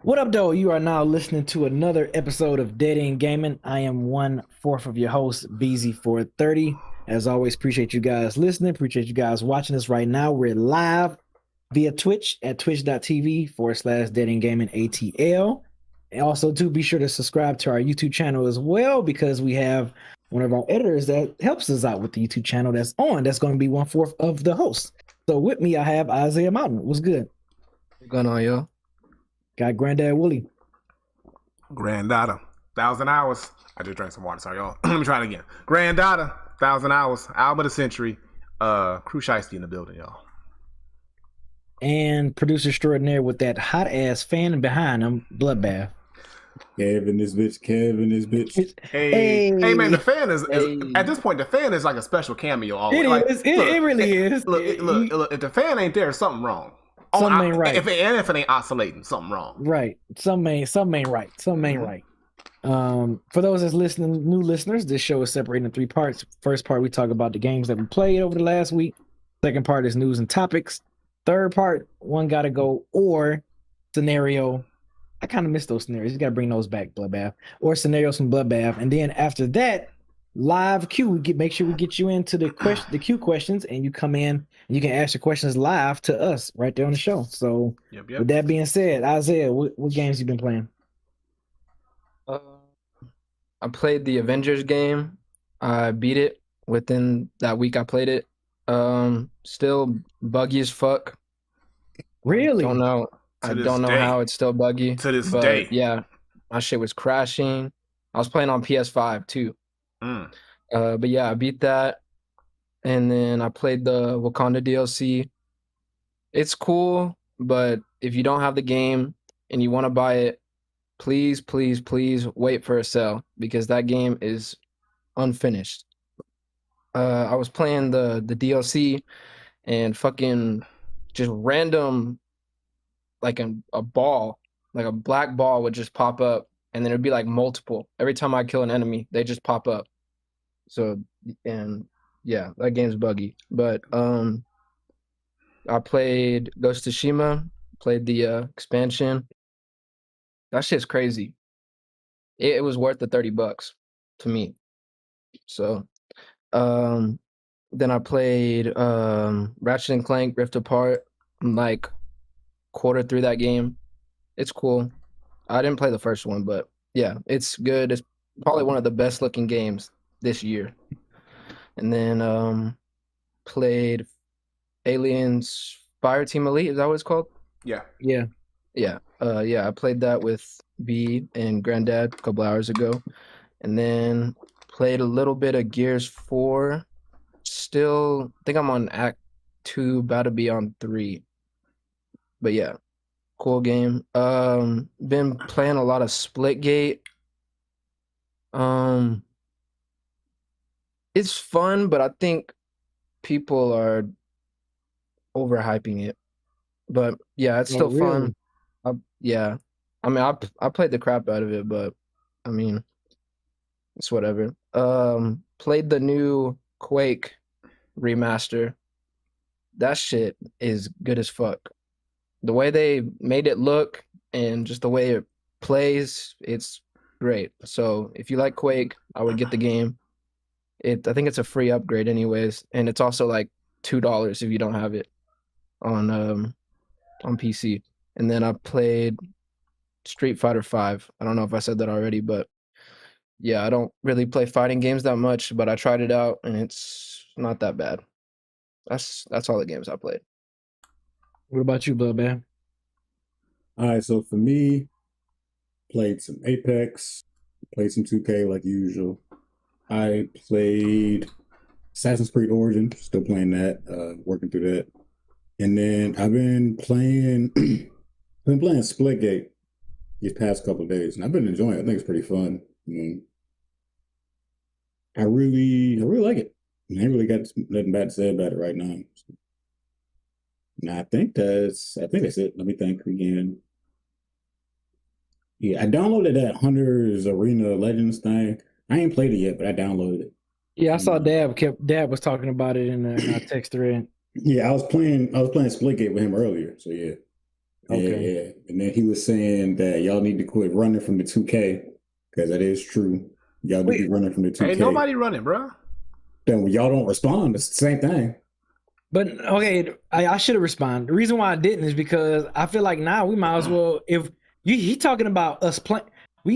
What up, though? You are now listening to another episode of Dead End Gaming. I am 1/4 of your host, BZ430. As always, appreciate you guys listening. Appreciate you guys watching us right now. We're live via Twitch at twitch.tv/Dead End Gaming ATL. And also, too, be sure to subscribe to our YouTube channel as well, because we have one of our editors that helps us out with the YouTube channel that's on. That's going to be 1/4 of the host. So with me, I have Isaiah Mountain. What's good? What's going on, yo? Got Granddad Willie. Granddaughter, 1,000 hours. I just drank some water. Sorry, y'all. Let me try it again. Granddaughter, 1,000 hours. Album of the century. Crew Shiesty in the building, y'all. And producer extraordinaire with that hot ass fan behind him, Bloodbath. Kevin this bitch. Hey, man, the fan is at this point. The fan is like a special cameo. Always. It really is. Look, if the fan ain't there, something wrong. Something ain't right. If it ain't oscillating, something wrong. Right. Something ain't right. For those that's listening, new listeners, this show is separated into 3 parts. First part, we talk about the games that we played over the last week. Second part is news and topics. Third part, one gotta go or scenario. I kind of miss those scenarios. You gotta bring those back, Bloodbath. Or scenarios from Bloodbath. And then after that, live Q. Make sure we get you into the Q questions, and you come in and you can ask your questions live to us right there on the show. So Yep. with that being said, Isaiah, what games you been playing? I played the Avengers game. I beat it within that week I played it. Still buggy as fuck. Really? I don't know how it's still buggy. To this day. Yeah, my shit was crashing. I was playing on PS5 too. But yeah, I beat that. And then I played the Wakanda DLC. It's cool, but if you don't have the game and you want to buy it, please wait for a sale, because that game is unfinished. I was playing the DLC, and fucking just random, like a ball, like a black ball would just pop up, and then it'd be like multiple. Every time I kill an enemy, they just pop up. So, and yeah, that game's buggy. But I played Ghost of Tsushima, played the expansion. That shit's crazy. It was worth the $30 to me. So, then I played Ratchet and Clank Rift Apart. I'm like quarter through that game. It's cool. I didn't play the first one, but yeah, it's good. It's probably one of the best looking games this year. And then played Aliens Fireteam Elite. Is that what it's called? Yeah. I played that with B and Granddad a couple hours ago. And then played a little bit of Gears 4. Still, I think I'm on Act 2, about to be on 3. But yeah, cool game. Been playing a lot of Splitgate. It's fun, but I think people are overhyping it. But yeah, it's still fun. Yeah. I mean, I played the crap out of it, but I mean, it's whatever. Played the new Quake remaster. That shit is good as fuck. The way they made it look and just the way it plays, it's great. So if you like Quake, I would get the game. I think it's a free upgrade anyways, and it's also like $2 if you don't have it on PC. And then I played Street Fighter 5. I don't know if I said that already, but yeah, I don't really play fighting games that much, but I tried it out and it's not that bad. That's all the games I played. What about you, Bloodbath? All right, so for me, played some Apex, played some 2K like usual. I played Assassin's Creed Origin, still playing that, working through that. And then I've been playing Splitgate these past couple of days, and I've been enjoying it. I think it's pretty fun. I really like it. I ain't really got nothing bad to say about it right now. I think that's it. Let me think again. Yeah, I downloaded that Hunter's Arena Legends thing. I ain't played it yet, but I downloaded it. Yeah, I saw Dab was talking about it in our text thread. Yeah, I was playing Splitgate with him earlier. So yeah. Okay. Yeah. And then he was saying that y'all need to quit running from the 2K because that is true. Y'all need to be running from the 2K. Ain't nobody running, bro. Then when y'all don't respond, it's the same thing. But okay, I should have responded. The reason why I didn't is because I feel like now we might as well. If he talking about us playing,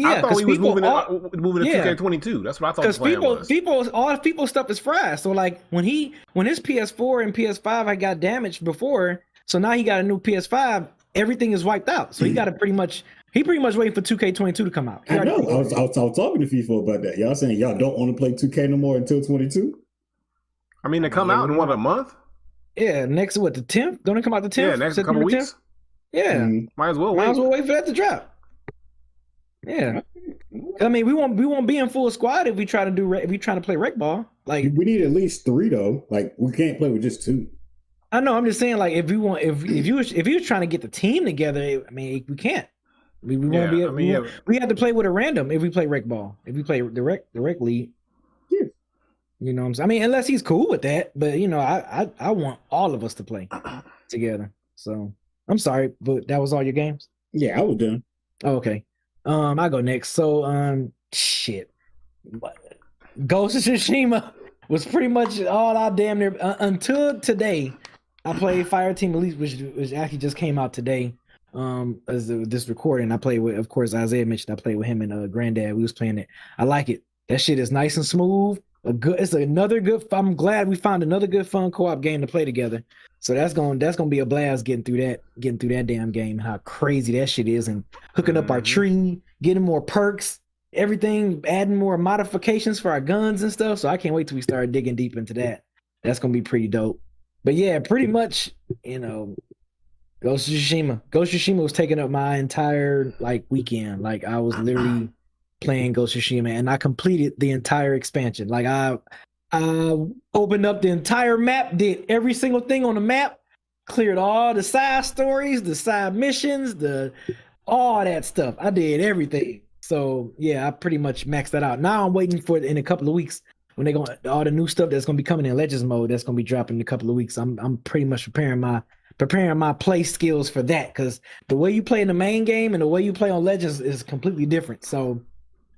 I thought we was moving to 2K22. That's what I thought. Because all people stuff is fried. So like when his PS4 and PS5 I got damaged before, so now he got a new PS5. Everything is wiped out. So he got to pretty much waiting for 2K22 to come out. I know. I was talking to FIFA about that. Y'all saying y'all don't want to play 2K no more until 22. I mean, they come out in what, a month? Yeah, next the 10th? Don't it come out the 10th? Yeah, next couple weeks. 10th? Yeah, might as well wait for that to drop. Yeah, I mean we won't be in full squad if we try to play rec ball. Like we need at least 3 though. Like we can't play with just 2. I know. I'm just saying, like if you were trying to get the team together, I mean we can't. We won't be. We have to play with a random if we play rec ball. If we play the rec league. Yeah. You know what I'm saying? I mean, unless he's cool with that, but you know, I want all of us to play together. So I'm sorry, but that was all your games? Yeah, I was done. Oh, okay. I go next. So shit. Ghost of Tsushima was pretty much all I damn near until today. I played Fireteam Elite, which actually just came out today. As this recording, I played with, of course, Isaiah mentioned I played with him and Granddad. We was playing it. I like it. That shit is nice and smooth. It's another good. I'm glad we found another good fun co-op game to play together. So that's gonna be a blast getting through that damn game. How crazy that shit is, and hooking up our tree, getting more perks, everything, adding more modifications for our guns and stuff. So I can't wait till we start digging deep into that. That's gonna be pretty dope. But yeah, pretty much, you know, Ghost of Tsushima. Ghost of Tsushima was taking up my entire weekend. Like I was literally playing Ghost of Tsushima, and I completed the entire expansion. Like I opened up the entire map, did every single thing on the map, cleared all the side stories, the side missions, all that stuff. I did everything. So yeah, I pretty much maxed that out. Now I'm waiting for it in a couple of weeks when they're going all the new stuff that's gonna be coming in Legends mode. That's gonna be dropping in a couple of weeks. I'm pretty much preparing my play skills for that, because the way you play in the main game and the way you play on Legends is completely different. So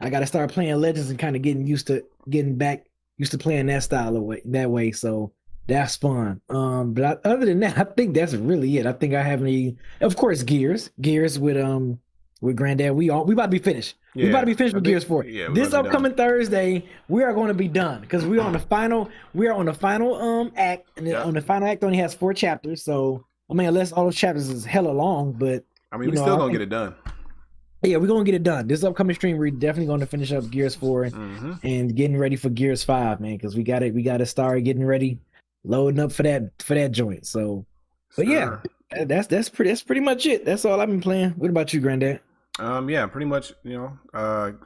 I got to start playing Legends and kind of getting used to playing that style of that way. So that's fun. But other than that, I think that's really it. I think I have of course, Gears with Granddad. We about to be finished. Yeah, we about to be finished with Gears 4. Yeah, this upcoming Thursday, we are going to be done because we are on the final act, and on the final act only has 4 chapters. So I mean, unless all those chapters is hella long, but I mean, we still gonna get it done. Yeah, we're gonna get it done. This upcoming stream, we're definitely gonna finish up Gears 4 and getting ready for Gears 5, man, because we gotta start getting ready, loading up for that joint. So, but yeah, that's pretty much it. That's all I've been playing. What about you, Granddad? Yeah, pretty much. You know,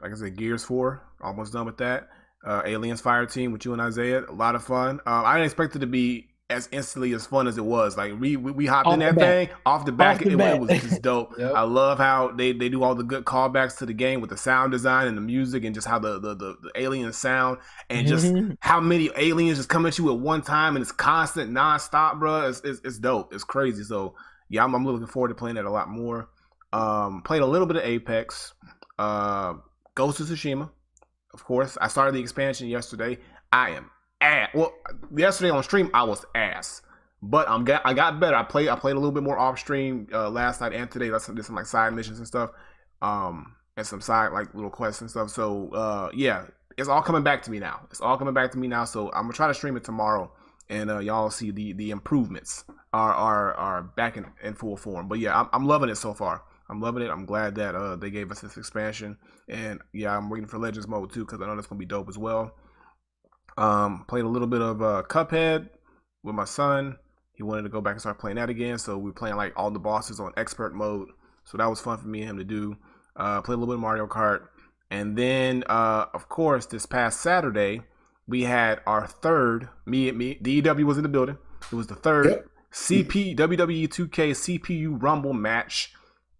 like I said, Gears 4, almost done with that. Aliens Fireteam with you and Isaiah, a lot of fun. I didn't expect it to be as instantly as fun as it was. Like we hopped in that thing off the back. It was just dope. Yep. I love how they do all the good callbacks to the game with the sound design and the music and just how the alien sound and just how many aliens just come at you at one time and it's constant nonstop, bro. It's dope. It's crazy. So yeah, I'm looking forward to playing that a lot more. Played a little bit of Apex, Ghost of Tsushima. Of course, I started the expansion yesterday. I am ass. Well, yesterday on stream I was ass, but I got better. I played a little bit more off stream last night and today. Did some like side missions and stuff, and some side like little quests and stuff. So yeah, it's all coming back to me now. So I'm gonna try to stream it tomorrow, and y'all see the improvements are back in full form. But yeah, I'm loving it so far. I'm loving it. I'm glad that they gave us this expansion, and yeah, I'm waiting for Legends mode too because I know that's gonna be dope as well. Played a little bit of Cuphead with my son. He wanted to go back and start playing that again, so we're playing like all the bosses on expert mode. So that was fun for me and him to do. Played a little bit of Mario Kart, and then of course this past Saturday we had our third. DEW was in the building. It was the third WWE 2K CPU Rumble match.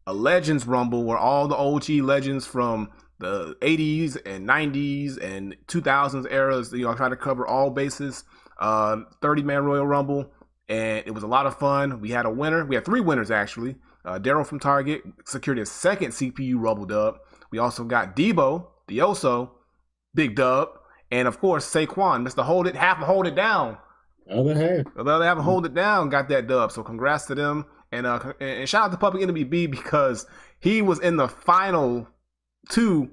A Legends Rumble where all the OG legends from the 80s and 90s and 2000s eras, I try to cover all bases. 30-man Royal Rumble, and it was a lot of fun. We had a winner. We had 3 winners actually. Daryl from Target secured his second CPU Rumble dub. We also got Debo, the Oso, big dub. And of course, Saquon, Mr. Hold It Down. The other half Hold It Down got that dub. So congrats to them. And shout out to Public Enemy B because he was in the final two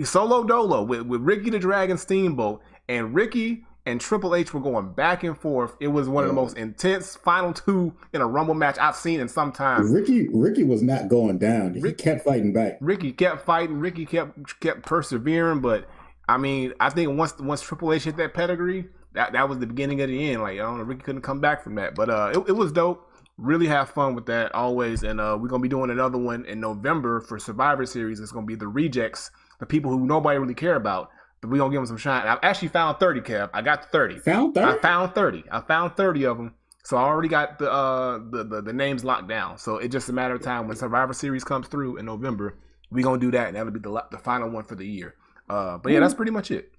solo dolo with Ricky the Dragon Steamboat. And Ricky and Triple H were going back and forth. It was one of the most intense final two in a Rumble match I've seen in some time. Ricky was not going down. He kept fighting back. Ricky kept fighting. Ricky kept persevering. But I mean, I think once Triple H hit that pedigree, that was the beginning of the end. Like, I don't know, Ricky couldn't come back from that. But it was dope. Really have fun with that always. And we're gonna be doing another one in November for Survivor Series. It's gonna be the rejects, the people who nobody really care about. We're going to give them some shine. I've actually found 30, Kev. I got 30. Found 30? I found 30 of them. So I already got the names locked down. So it's just a matter of time. When Survivor Series comes through in November, we're going to do that. And that'll be the final one for the year. But yeah, that's pretty much it.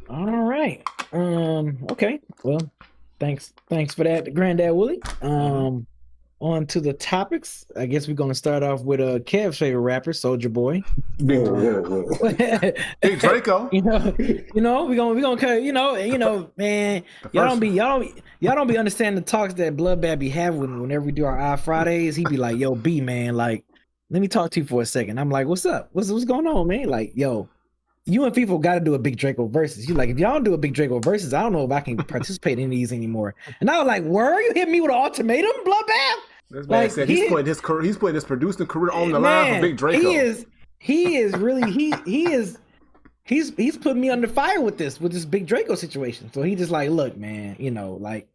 All right. Okay. Well, thanks for that, Granddad Willie. On to the topics. I guess we're gonna start off with Kev's favorite rapper, Soulja Boy. Whoa. Big Draco. you know, we're gonna man. Y'all don't be understanding the talks that Bloodbath be having whenever we do our Eye Fridays. He be like, "Yo, B man, like, let me talk to you for a second." I'm like, "What's up? What's going on, man?" Like, "Yo, you and people got to do a Big Draco versus." You like, if y'all don't do a Big Draco versus, I don't know if I can participate in these anymore. And I was like, "Were you hit me with an ultimatum, Bloodbath?" This man said he's putting his producing career on the line for Big Draco. He's putting me under fire with this Big Draco situation. So he just like, look, man, like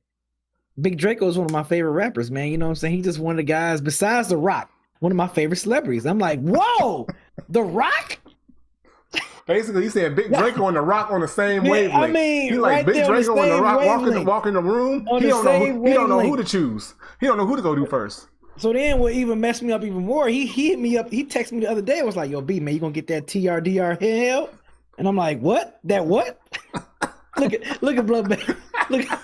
Big Draco is one of my favorite rappers, man. You know what I'm saying? He's just one of the guys besides The Rock, one of my favorite celebrities. I'm like, whoa, The Rock? Basically, he said Big Draco and The Rock on the same wavelength. I mean, he like Big Draco and The Rock walk in the room. He don't know who to choose. He don't know who to go do first. So then what even messed me up even more, he hit me up, he texted me the other day, was like, "Yo, B, man, you gonna get that TRDR hell?" And I'm like, "What? That what?" look at Bloodbath.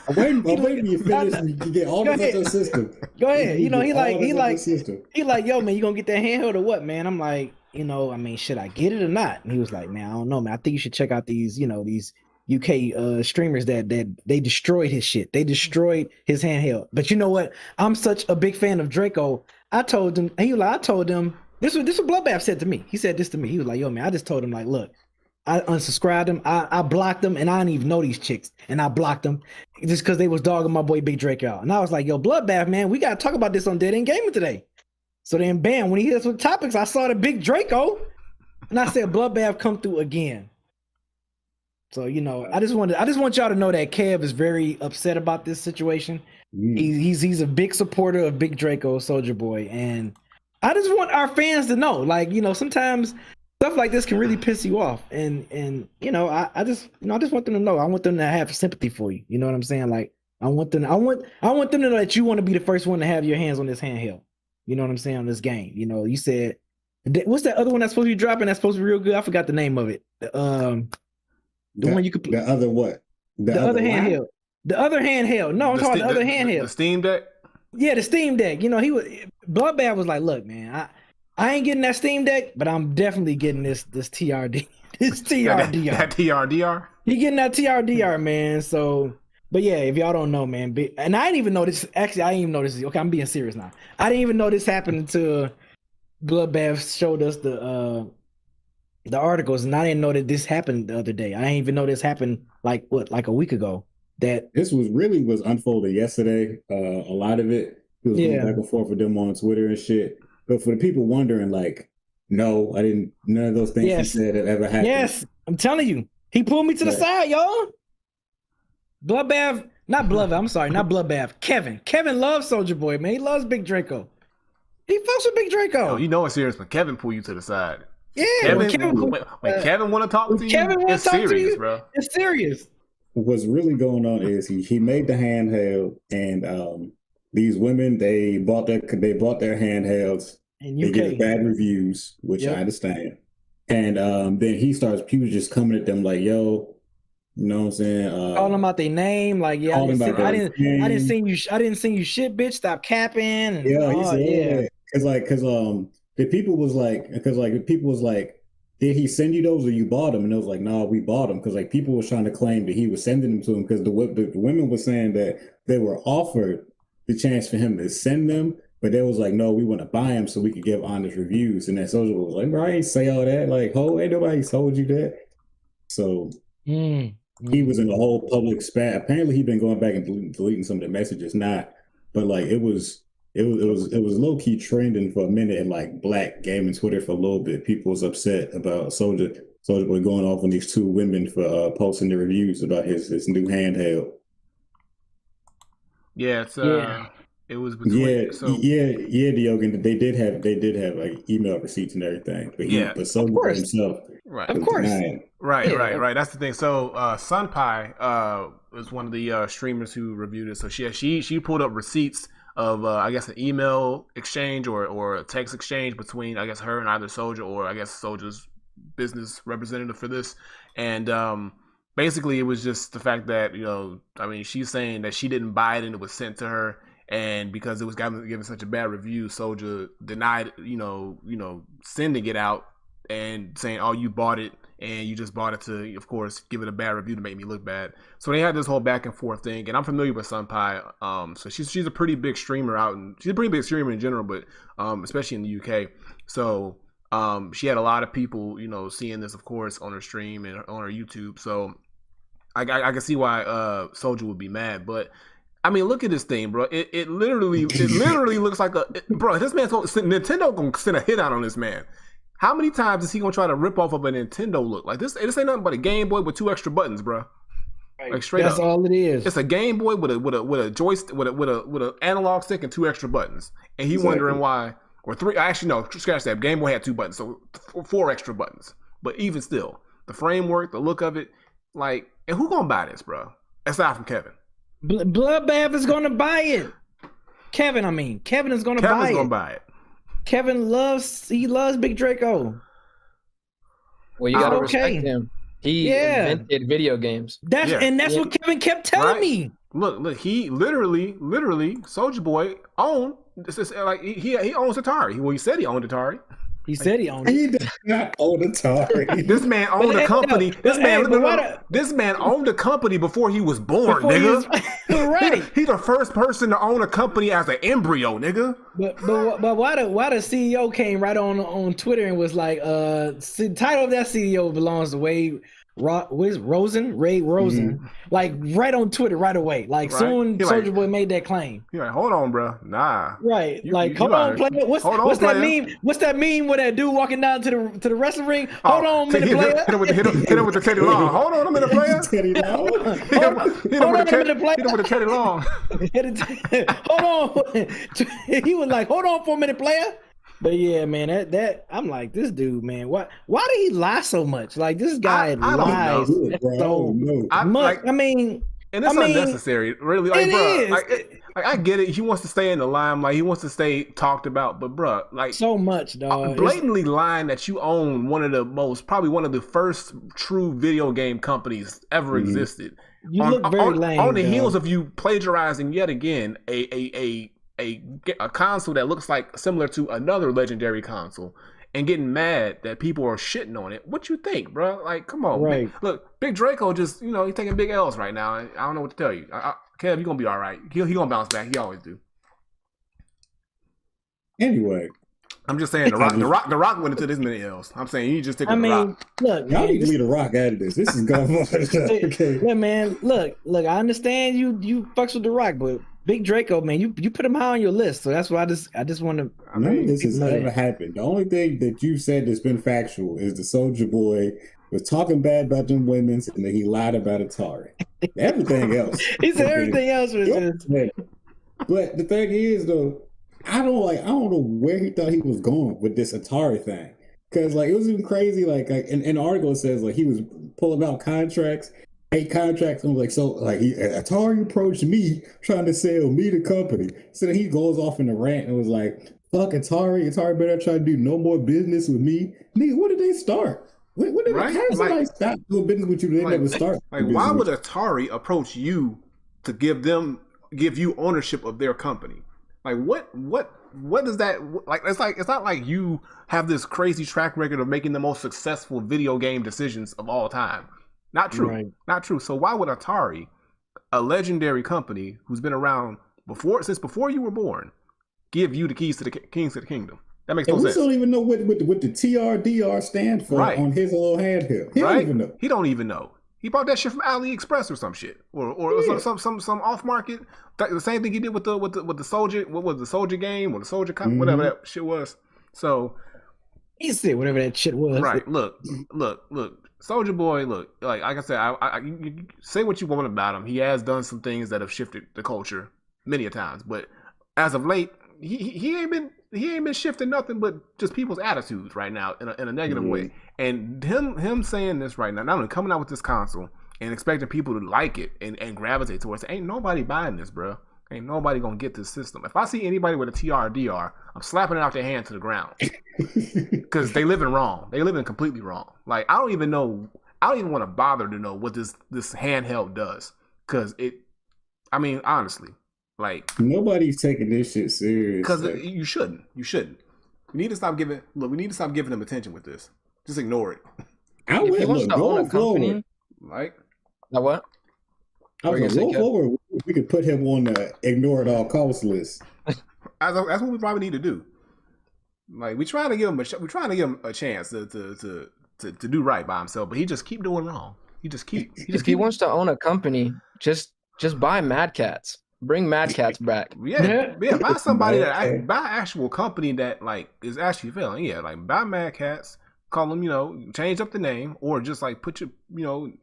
I'm waiting you finish and you get all this out your system. Go ahead. He like, "Yo, man, you gonna get that handheld or what, man?" I'm like, I mean, should I get it or not? And he was like, "Man, I don't know, man. I think you should check out these, these UK streamers that they destroyed his shit. They destroyed his handheld." But you know what? I'm such a big fan of Draco. I told him, this is what Bloodbath said to me. He said this to me. He was like, "Yo, man, I just told him, like, look, I unsubscribed him. I blocked them, and I didn't even know these chicks. And I blocked them just because they was dogging my boy Big Draco out." And I was like, "Yo, Bloodbath, man, we got to talk about this on Dead End Gaming today." So then, bam, when he hit us with topics, I saw the Big Draco. And I said, Bloodbath come through again. So, I just want y'all to know that Kev is very upset about this situation. He's a big supporter of Big Draco, Soulja Boy. And I just want our fans to know, like, sometimes stuff like this can really piss you off. And I just want them to know. I want them to have sympathy for you. You know what I'm saying? Like, I want them to know that you want to be the first one to have your hands on this handheld. You know what I'm saying, on this game. You said, what's that other one that's supposed to be dropping that's supposed to be real good? I forgot the name of it. The one you could play. The other what? The other handheld. The other handheld. No, I'm talking about the other handheld. The Steam Deck? Yeah, the Steam Deck. Bloodbath was like, "Look, man, I ain't getting that Steam Deck, but I'm definitely getting this TRD. This TRDR. That TRDR? He getting that TRDR, man. So, but yeah, if y'all don't know, man, and I didn't even know this. Actually, I didn't even know this. Okay, I'm being serious now. I didn't even know this happened until Bloodbath showed us the articles, and I didn't know that this happened the other day. I didn't even know this happened like a week ago. That this was unfolded yesterday. A lot of it was going back and forth with them on Twitter and shit. But for the people wondering, like, no, I didn't. None of those things he said have ever happened. Yes, I'm telling you, he pulled me to the side, y'all. Bloodbath, not Bloodbath. I'm sorry, not Bloodbath. Kevin loves Soulja Boy, man. He loves Big Draco. He fucks with Big Draco. No, it's serious when Kevin pull you to the side. Yeah, when Kevin want to talk to you, it's serious, bro. It's serious. What's really going on is he made the handheld, and these women they bought their handhelds. They get bad reviews, which I understand. And then he was just coming at them like, "Yo, You know what I'm saying? Calling them out their name, like yeah, Calling about I their didn't name. sing you, I didn't sing you shit, bitch. Stop capping. And, Yeah, he said, yeah. the people was like, did he send you those or you bought them? And it was like, no, we bought them because like people was trying to claim that he was sending them to him because the women were saying that they were offered the chance for him to send them, but they was like, no, we want to buy them so we could give honest reviews. And that Soulja was like, bro, I ain't say all that. Like, oh, ain't nobody told you that. So he was in the whole public spat. Apparently, he'd been going back and deleting some of the messages, not, but like it was low key trending for a minute in like Black gaming Twitter for a little bit. People was upset about Soulja Boy going off on these two women for posting the reviews about his new handheld. Yeah, it's it was between Diogen. They did have like email receipts and everything, but but Soulja Boy himself, right, of course, right. That's the thing. So Sunpai was one of the streamers who reviewed it. So she pulled up receipts of I guess an email exchange or a text exchange between I guess her and either Soulja or I guess Soulja's business representative for this, and basically it was just the fact that I mean she's saying that she didn't buy it and it was sent to her, and because it was given such a bad review, Soulja denied sending it out and saying, oh, you bought it and you just bought it to, of course, give it a bad review to make me look bad. So they had this whole back and forth thing, and I'm familiar with Sunpai. So she's a pretty big streamer she's a pretty big streamer in general, but especially in the UK. So she had a lot of people, seeing this, of course, on her stream and on her YouTube. So I can see why Soulja would be mad, but I mean, look at this thing, bro. It literally looks like bro. This man's Nintendo gonna send a hit out on this man. How many times is he gonna try to rip off of a Nintendo look? Like this ain't nothing but a Game Boy with 2 extra buttons, bro. Like straight That's up. all it is. It's a Game Boy with a joystick with a analog stick and 2 extra buttons, and he wondering why. Or 3. Actually, no. Scratch that. Game Boy had 2 buttons, so 4 extra buttons. But even still, the framework, the look of it, like, and who gonna buy this, bro? Aside from Kevin. Bloodbath is gonna buy it. Kevin is gonna buy it. Kevin loves Big Draco. Well, you gotta respect him. He invented video games. That's what Kevin kept telling me. Look, he literally, Soulja Boy owned. This is like he owns Atari. Well, he said he owned Atari. He said he owned it. He did not own Atari. This man owned a company. This man owned a company before he was born, nigga. Right. He's the first person to own a company as an embryo, nigga. But why the CEO came right on Twitter and was like, the title of that CEO belongs to Ray Rosen, like right on Twitter right away. Like soon Soulja Boy made that claim. You're like, hold on, bro. Nah. Right. Hold on, player. What's that meme? What's that meme with that dude walking down to the wrestling ring? Hold on, minute player. Hit him with the Teddy Long. Hold on a minute, player. Teddy Long. Hit him with the Teddy Long. Hold on. He was like, hold on for a minute, player. But yeah, man, that I'm like, this dude, man, why did he lie so much? Like this guy lies so much. I mean, and it's unnecessary, really. Like, bro, I get it. He wants to stay in the limelight. He wants to stay talked about. But bro, like so much, dog. Blatantly lying that you own probably one of the first true video game companies ever existed. You look very lame. On the heels of you plagiarizing yet again a console that looks like similar to another legendary console and getting mad that people are shitting on it. What you think, bro? Like, come on. Right. Look, Big Draco just, he's taking big L's right now. I don't know what to tell you. Kev, you're going to be all right. He going to bounce back. He always do. Anyway. I'm just saying, the Rock went into this many L's. I'm saying you just take The Rock. Look, y'all need to leave The Rock out of this. This is going on. Okay. Yeah, man. Look, I understand you fucks with The Rock, but Big Draco, man, you put him high on your list, so that's why I just want to. None of this has ever happened. The only thing that you said that's been factual is the Soulja Boy was talking bad about them women's, and then he lied about Atari. Everything else, he said everything else was just. But the thing is, though, I don't know where he thought he was going with this Atari thing, because like it was even crazy. Like in the article it says like he was pulling out contracts. 8 contracts, and like Atari approached me trying to sell me the company. So then he goes off in a rant and was like, "Fuck Atari! Atari better try to do no more business with me." Nigga, what did they start? Right? How does somebody stop doing business with you? They never start. Like, why would Atari approach you to give you ownership of their company? Like, what does that like? It's not like you have this crazy track record of making the most successful video game decisions of all time. Not true. Right. Not true. So why would Atari, a legendary company who's been around since before you were born, give you the keys to the kingdom? That makes no sense. We don't even know what the TRDR stand for on his little handheld. He don't even know. He don't even know. He bought that shit from AliExpress or some shit, or some off market. The same thing he did with the Soldier. What was the Soldier game or the Soldier whatever that shit was. So he said whatever that shit was. Right. Look. Soldier Boy. Look. Like I said, you say what you want about him. He has done some things that have shifted the culture many a times, but as of late, he ain't been shifting nothing but just people's attitudes right now in a negative way. And him saying this right now, not only coming out with this console and expecting people to like it and gravitate towards it, ain't nobody buying this, bro. Ain't nobody gonna get this system. If I see anybody with a TRDR, I'm slapping it out their hand to the ground because they living wrong. They living completely wrong. Like I don't even want to bother to know what this handheld does because honestly. Like nobody's taking this shit serious. Because you shouldn't. We need to stop giving them attention with this. Just ignore it. If he wants to own a company, like what? I was like, forward, we could put him on the ignore at all costs list. That's what we probably need to do. Like we're trying to give him a chance to do right by himself, but he just keep doing wrong. If he wants to own a company, just buy Mad Cats. Bring Mad Cats back. Yeah. Buy somebody buy actual company that like is actually failing. Yeah, like buy Mad Cats, call them, change up the name, or just like put your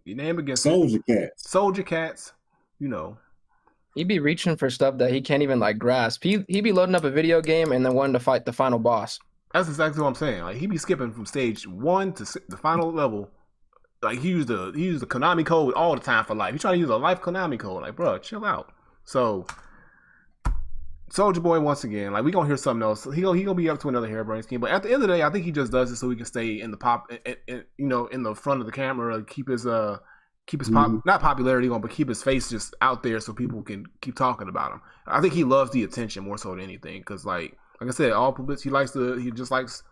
name against Soldier Cats. He'd be reaching for stuff that he can't even like grasp. He'd be loading up a video game and then wanting to fight the final boss. That's exactly what I'm saying. Like he'd be skipping from stage 1 to the final level. Like he used the Konami code all the time for life. He's trying to use a life Konami code. Like, bro, chill out. So, Soldier Boy, once again, like we gonna hear something else. He gonna be up to another harebrained scheme. But at the end of the day, I think he just does it so he can stay in the in the front of the camera, keep his not popularity on, but keep his face just out there so people can keep talking about him. I think he loves the attention more so than anything, because like I said, all publicity he just likes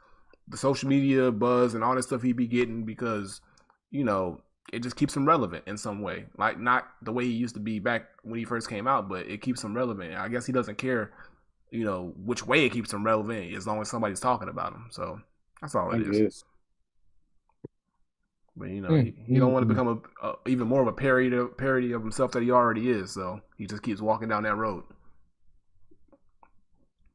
the social media buzz and all that stuff he be getting because it just keeps him relevant in some way. Like not the way he used to be back when he first came out, but it keeps him relevant. I guess he doesn't care, which way it keeps him relevant as long as somebody's talking about him. So that's all it is. But he don't want to become a even more of a parody of himself that he already is. So he just keeps walking down that road.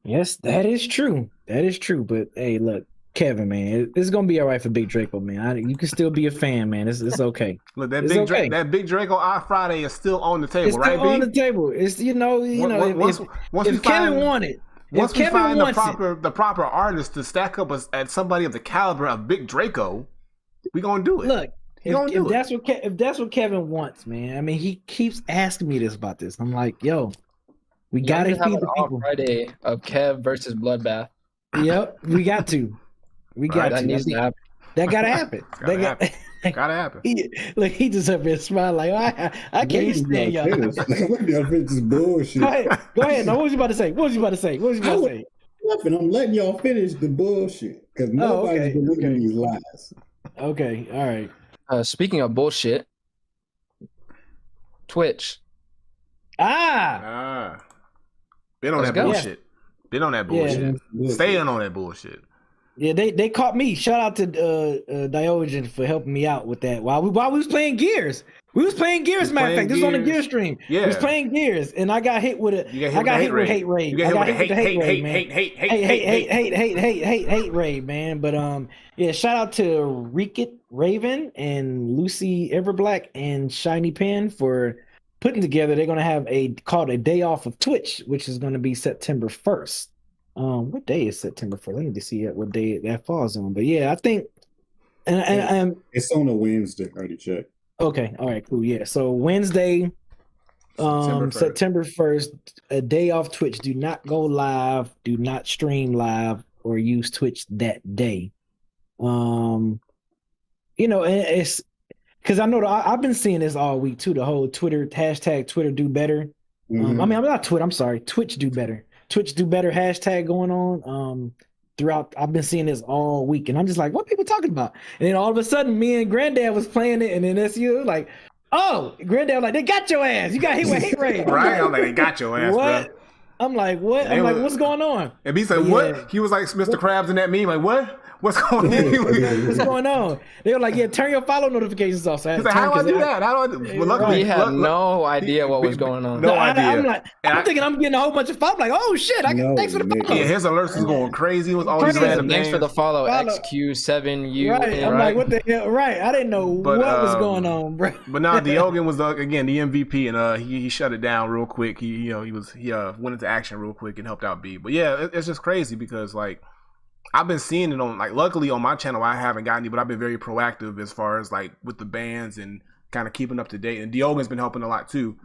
Yes, that is true. But hey, look, Kevin, man, it's gonna be all right for Big Draco, man. You can still be a fan, man. It's okay. Look, that Big Draco Eye Friday is still on the table, it's right? Still on the table. It's if Kevin wanted, once we find the proper artist to stack up at somebody of the caliber of Big Draco, we gonna do it. Look, if that's what Kevin wants, man. I mean, he keeps asking me about this. I'm like, yo, we gotta feed the people. Friday of Kev versus Bloodbath. Yep, we got to. We got to. That gotta happen. Gotta happen. He just up there smiling like, I can't stand y'all. This bullshit. Go ahead. Now, what was you about to say? Nothing. I'm letting y'all finish the bullshit because nobody's believing these lies. Okay, all right. Speaking of bullshit, Twitch. Been on that bullshit. Yeah. Been on that bullshit. Yeah. Staying on that bullshit. Yeah, they caught me. Shout out to Diogen for helping me out with that. While we was playing Gears. We was playing Gears, matter of fact. This was on the Gears stream. Yeah. We was playing Gears, and I got hit with hate raid. I got hit with hate raid, man. But shout out to Ricket Raven and Lucy Everblack and Shiny Pen for putting together. They're gonna have called a day off of Twitch, which is gonna be September 1st. What day is September 1st? Let me just see what day that falls on. But yeah, I think and it's on a Wednesday. I already checked. Okay, all right, cool. Yeah. So Wednesday, September 1st, a day off Twitch. Do not go live, do not stream live or use Twitch that day. and it's because I know I've been seeing this all week too. The whole Twitter hashtag Twitter do better. I mean, I'm not Twitter. I'm sorry, Twitch do better. Twitch do better hashtag going on. Throughout, I've been seeing this all week, and I'm just like, what people talking about? And then all of a sudden, me and Granddad was playing it, and then SU like, oh, Granddad was like, they got your ass. You got hit with hate rate. Right? I'm like, they got your ass, what? bro. I'm like, what? I'm like, what's going on? And he said, what? Yeah. He was like Mr. Krabs in that meme. Like, what? What's going on? What's going on? They were like, yeah, turn your follow notifications off. So he's like, how do I do that? How do I do? Well, luckily, he had no idea what was going on. No idea. I'm thinking I'm getting a whole bunch of follow. I'm like, oh shit! Thanks for the follow. Yeah, his alerts was going crazy with all these random Thanks names. for the follow, XQ7U. Right. I'm like, what the hell? Right. I didn't know what was going on, bro. But now Diogen was again the MVP, and he shut it down real quick. He went into action real quick and helped out B. But yeah, it's just crazy because like. I've been seeing it on luckily on my channel I haven't gotten any, but I've been very proactive as far as like with the bands and kind of keeping up to date. And Diogen's been helping a lot too,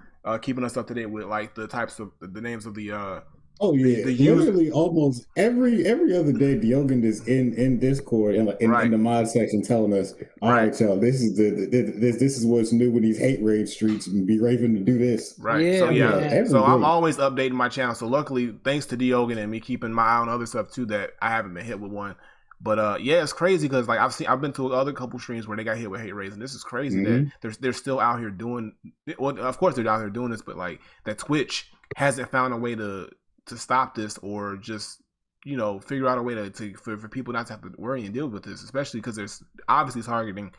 keeping us up to date with like the types of the names of the literally almost every other day Diogen is in Discord and in the mod section telling us, all right, y'all, this is what's new with these hate raid streets and be raving to do this. Right. So I'm always updating my channel. So luckily, thanks to Diogen and me keeping my eye on other stuff too, that I haven't been hit with one. But it's crazy because like I've been to other couple streams where they got hit with hate raids, and this is crazy that they're still out here doing. Well, of course they're out here doing this, but like that Twitch hasn't found a way to stop this or just figure out a way for people not to have to worry and deal with this, especially because there's obviously targeting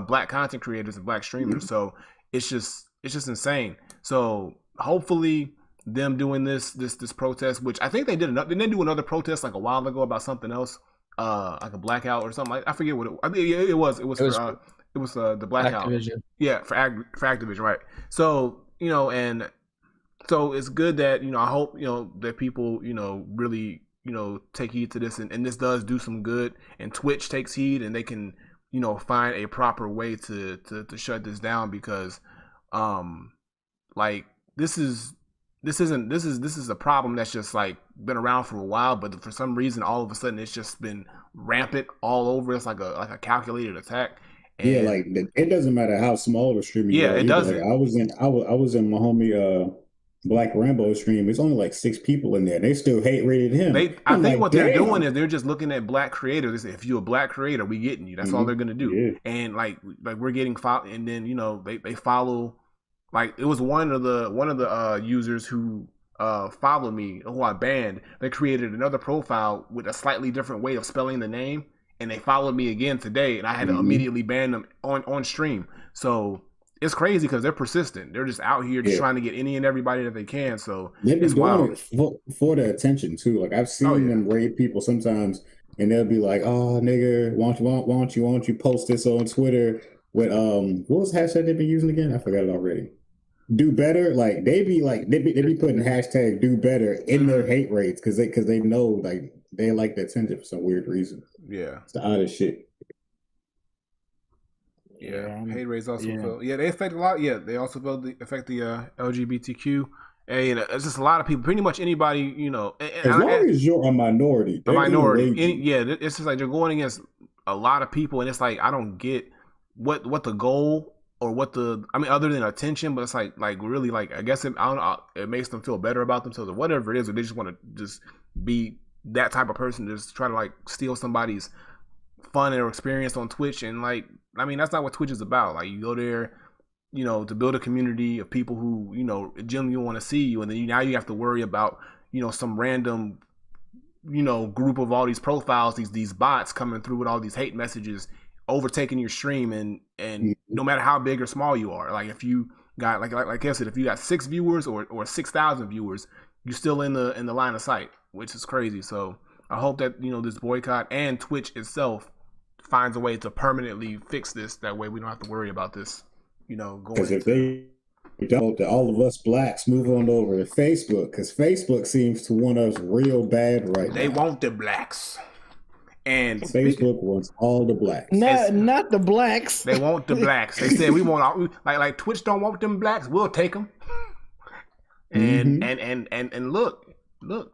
black content creators and black streamers. So it's just insane. So hopefully them doing this protest, which I think they did didn't they do another protest like a while ago about something else, like a blackout or something. I forget what it was the blackout. Activision. Yeah, for Activision, right? So and so it's good that I hope that people really take heed to this and this does do some good and Twitch takes heed and they can find a proper way to shut this down because like this is a problem that's just like been around for a while, but for some reason all of a sudden it's just been rampant all over. It's like a calculated attack. And like it doesn't matter how small the stream is. Yeah, it doesn't. Like, I was in my homie Black Rambo stream. It's only like 6 people in there. They still hate rated him. I think what they're doing is they're just looking at black creators. They say, if you're a black creator, we getting you. That's all they're gonna do. Yeah. And like we're getting followed, and then they follow. Like it was one of the users who followed me, who I banned. They created another profile with a slightly different way of spelling the name, and they followed me again today, and I had to immediately ban them on stream. So. It's crazy because they're persistent. They're just out here just trying to get any and everybody that they can. So it's wild for the attention too. Like I've seen them raid people sometimes, and they'll be like, "Oh, nigga, why don't you post this on Twitter?" With what was the hashtag they've been using again? I forgot it already. Do better. Like they be putting hashtag do better in their hate raids because they know like they like the attention for some weird reason. Yeah, it's the oddest shit. Yeah, hate raids also felt. Yeah, they affect a lot. Yeah, they also affect the LGBTQ. And it's just a lot of people. Pretty much anybody, as long as you're a minority, it's just like they're going against a lot of people, and it's like I don't get what the goal or other than attention, but it's like really like I guess it makes them feel better about themselves or whatever it is, or they just want to just be that type of person, just try to like steal somebody's fun or experience on Twitch. And like I mean that's not what Twitch is about. Like you go there to build a community of people who genuinely want to see you, and then now you have to worry about some random group of all these profiles, these bots coming through with all these hate messages overtaking your stream, and no matter how big or small you are, like if you got like I said, if you got 6 viewers or 6,000 viewers, you're still in the line of sight, which is crazy. So I hope that this boycott and Twitch itself finds a way to permanently fix this. That way we don't have to worry about this, going. Because if they don't, all of us blacks move on over to Facebook, because Facebook seems to want us real bad right now. They want the blacks. And Facebook wants all the blacks. Not the blacks. They want the blacks. They said we want all, like Twitch don't want them blacks. We'll take them. And and look,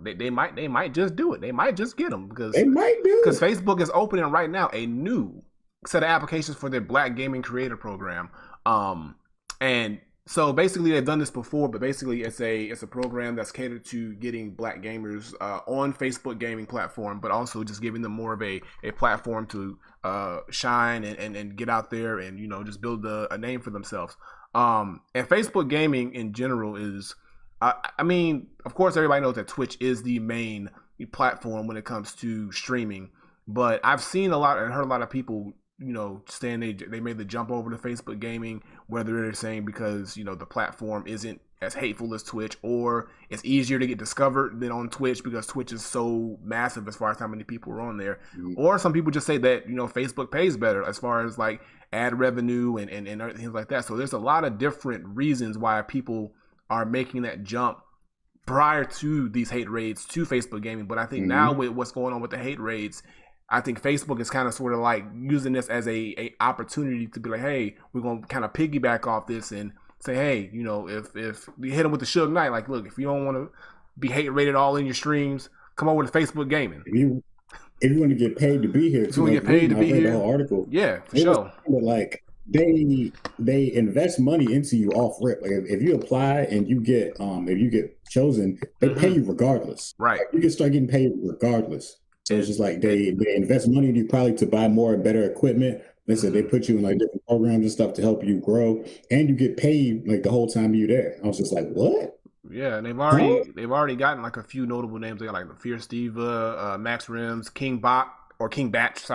they might just do it. They might just get them because they might do. Because Facebook is opening right now a new set of applications for their Black Gaming Creator Program. And so basically they've done this before, but basically it's a program that's catered to getting Black gamers on Facebook gaming platform, but also just giving them more of a platform to shine and get out there and, you know, just build a name for themselves. And Facebook gaming in general is, I mean, of course, everybody knows that Twitch is the main platform when it comes to streaming, but I've seen a lot and heard a lot of people, you know, saying they made the jump over to Facebook gaming, whether they're saying because, you know, the platform isn't as hateful as Twitch, or it's easier to get discovered than on Twitch because Twitch is so massive as far as how many people are on there. Mm-hmm. Or some people just say that, you know, Facebook pays better as far as like ad revenue and things like that. So there's a lot of different reasons why people are making that jump prior to these hate raids to Facebook gaming. But I think now with what's going on with the hate raids, I think Facebook is kind of sort of like using this as a opportunity to be like, hey, we're going to kind of piggyback off this and say, hey, you know, if we hit them with the Suge Knight, like, look, if you don't want to be hate rated all in your streams, come over to Facebook gaming. If you want to get paid to be here, if you want to get paid to be here, the whole article, yeah, for sure. Like they invest money into you off rip. Like if you apply and you get chosen, they pay you regardless. Right, like, you can start getting paid regardless. So it's just like they invest money in you probably to buy more and better equipment. They said they put you in like different programs and stuff to help you grow, and you get paid like the whole time you're there. I was just like, what? Yeah, and they've already gotten like a few notable names. They got like the Fierce Diva, Max Rims, King Batch, King Bash,